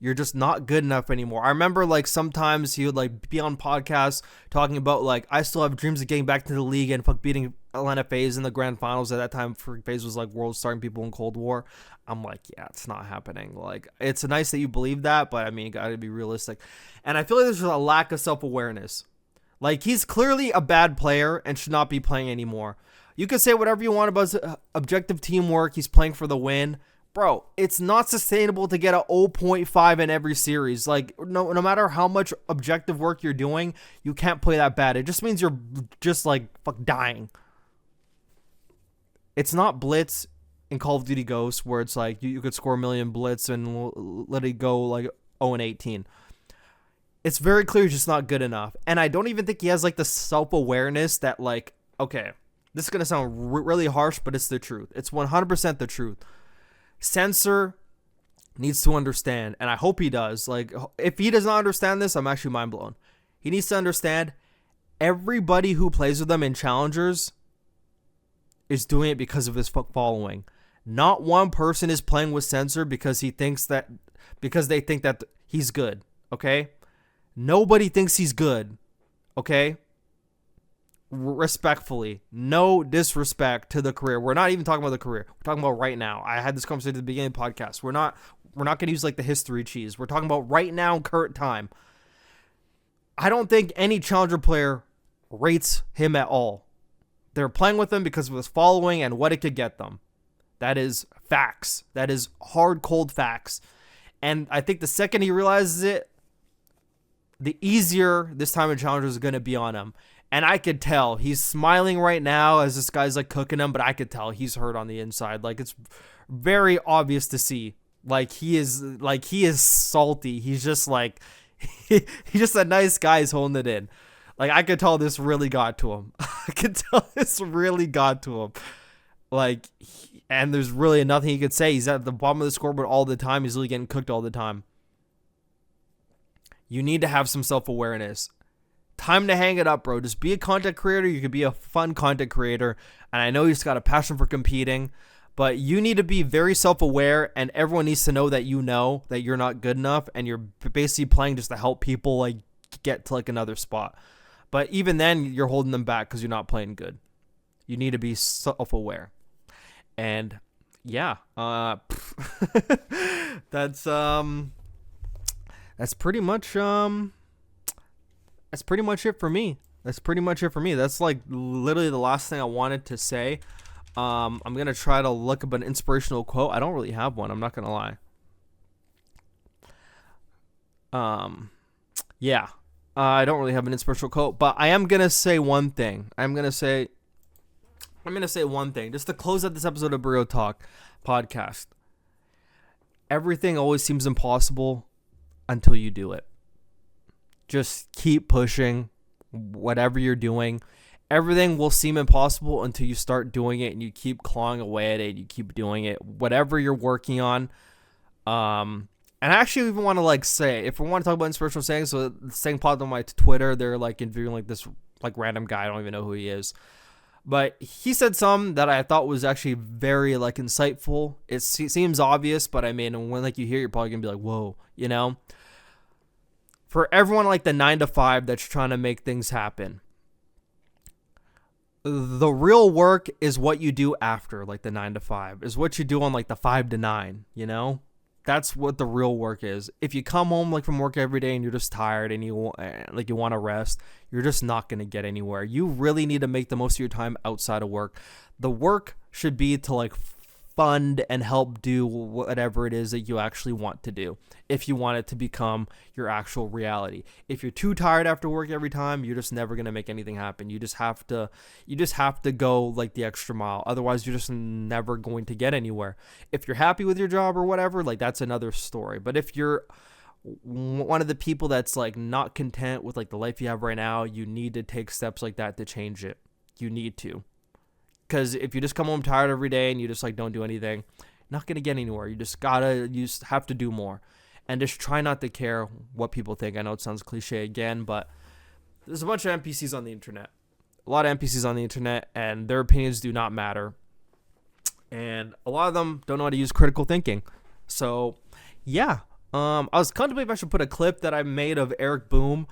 S6: You're just not good enough anymore. I remember like sometimes he would like be on podcasts talking about like, I still have dreams of getting back to the league and beating Atlanta FaZe in the grand finals. At that time, FaZe was like world starting people in Cold War. I'm like, yeah, it's not happening. Like, it's nice that you believe that, but I mean, you gotta be realistic. And I feel like there's a lack of self-awareness. Like, he's clearly a bad player and should not be playing anymore. You can say whatever you want about his objective teamwork. He's playing for the win. Bro, it's not sustainable to get a 0.5 in every series. Like, no matter how much objective work you're doing, you can't play that bad. It just means you're just, like, dying. It's not Blitz in Call of Duty Ghosts, where it's like, you could score a million Blitz and let it go, like, 0-18. It's very clear he's just not good enough. And I don't even think he has, like, the self-awareness that, like, okay, this is going to sound really harsh, but it's the truth. It's 100% the truth. Censor needs to understand, and I hope he does. Like, if he does not understand this, I'm actually mind blown. He needs to understand everybody who plays with them in challengers is doing it because of his following. Not one person is playing with Censor because they think that he's good. Okay, nobody thinks he's good. Okay. Respectfully, no disrespect to the career. We're not even talking about the career. We're talking about right now. I had this conversation at the beginning of the podcast. We're not going to use like the history cheese. We're talking about right now, current time. I don't think any challenger player rates him at all. They're playing with him because of his following and what it could get them. That is facts. That is hard, cold facts. And I think the second he realizes it, the easier this time in challengers is going to be on him. And I could tell he's smiling right now as this guy's like cooking him, but I could tell he's hurt on the inside. Like, it's very obvious to see. Like, he is salty. He's just like, he's just a nice guy who's holding it in. Like, I could tell this really got to him. I could tell this really got to him. Like, and there's really nothing he could say. He's at the bottom of the scoreboard all the time. He's really getting cooked all the time. You need to have some self-awareness. Time to hang it up, bro. Just be a content creator. You could be a fun content creator. And I know you've got a passion for competing, but you need to be very self-aware, and everyone needs to know that you're not good enough, and you're basically playing just to help people like get to like another spot. But even then, you're holding them back because you're not playing good. You need to be self-aware. And yeah, that's pretty much That's pretty much it for me. That's like literally the last thing I wanted to say. I'm going to try to look up an inspirational quote. I don't really have one. I'm not going to lie. I don't really have an inspirational quote, but I am going to say one thing. I'm going to say one thing just to close out this episode of Borito Talk podcast. Everything always seems impossible until you do it. Just keep pushing whatever you're doing. Everything will seem impossible until you start doing it and you keep clawing away at it. You keep doing it, whatever you're working on. And I actually even want to like say, if we want to talk about inspirational sayings, so the saying popped on my Twitter. They're like interviewing like this like random guy. I don't even know who he is. But he said some that I thought was actually very like insightful. It seems obvious, but I mean, when like you hear, you're probably gonna be like, whoa, you know? For everyone like the 9 to 5 that's trying to make things happen, the real work is what you do after like the 9 to 5, is what you do on like the 5 to 9, you know? That's what the real work is. If you come home like from work every day and you're just tired and you want to rest, you're just not going to get anywhere. You really need to make the most of your time outside of work. The work should be to like fund and help do whatever it is that you actually want to do, if you want it to become your actual reality. If you're too tired after work every time, you're just never going to make anything happen. You just have to go like the extra mile. Otherwise, you're just never going to get anywhere. If you're happy with your job or whatever, like that's another story. But if you're one of the people that's like not content with like the life you have right now, you need to take steps like that to change it. You need to. Because if you just come home tired every day and you just like don't do anything, not going to get anywhere. You just have to do more. And just try not to care what people think. I know it sounds cliche again, but there's a bunch of NPCs on the internet. A lot of NPCs on the internet, and their opinions do not matter. And a lot of them don't know how to use critical thinking. So, yeah. I was contemplating if I should put a clip that I made of Eric Boom,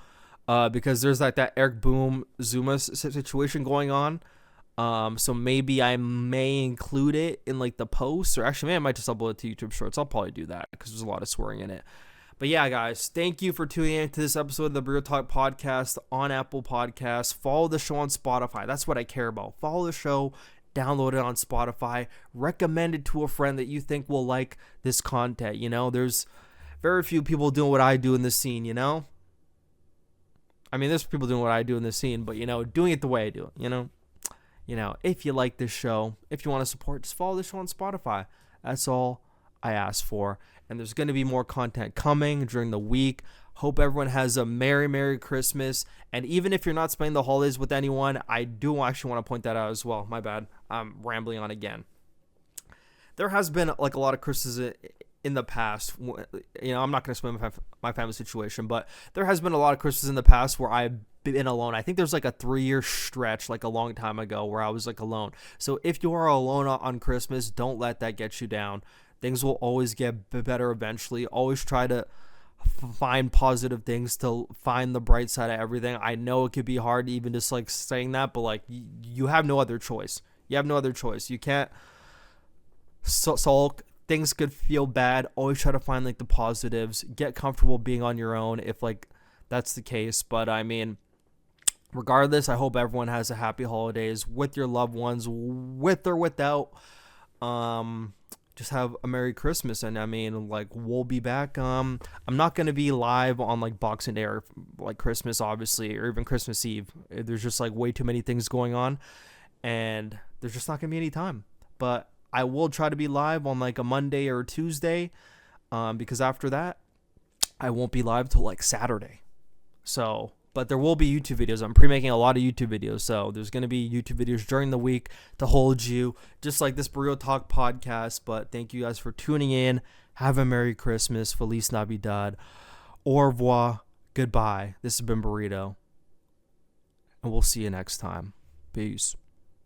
S6: because there's like that Eric Boom Zuma situation going on. So maybe I may include it in like the post, or actually, maybe I might just upload it to YouTube Shorts. I'll probably do that because there's a lot of swearing in it. But yeah, guys, thank you for tuning in to this episode of the Borito Talk podcast on Apple Podcasts. Follow the show on Spotify. That's what I care about. Follow the show, download it on Spotify, recommend it to a friend that you think will like this content. You know, there's very few people doing what I do in this scene, you know? I mean, there's people doing what I do in this scene, but, you know, doing it the way I do it, you know? You know, if you like this show, if you want to support, just follow the show on Spotify. That's all I ask for. And there's going to be more content coming during the week. Hope everyone has a Merry Christmas. And even if you're not spending the holidays with anyone, I do actually want to point that out as well. My bad. I'm rambling on again. There has been like a lot of Christmases in the past. You know, I'm not going to explain my family situation, but there has been a lot of Christmases in the past where I've been alone. I think there's like a 3-year stretch, like a long time ago, where I was like alone. So if you are alone on Christmas, don't let that get you down. Things will always get better eventually. Always try to find positive things, to find the bright side of everything. I know it could be hard even just like saying that, but like you have no other choice. You have no other choice. You can't sulk. Things could feel bad. Always try to find like the positives. Get comfortable being on your own if like that's the case. But I mean, regardless, I hope everyone has a happy holidays with your loved ones, with or without. Just have a Merry Christmas. And I mean, like, we'll be back. I'm not going to be live on like Boxing Day or like Christmas, obviously, or even Christmas Eve. There's just like way too many things going on and there's just not going to be any time. But I will try to be live on like a Monday or a Tuesday, because after that, I won't be live till like Saturday. So, but there will be YouTube videos. I'm pre-making a lot of YouTube videos, so there's going to be YouTube videos during the week to hold you, just like this Borito Talk podcast. But thank you guys for tuning in. Have a Merry Christmas. Feliz Navidad. Au revoir. Goodbye. This has been Borito, and we'll see you next time. Peace.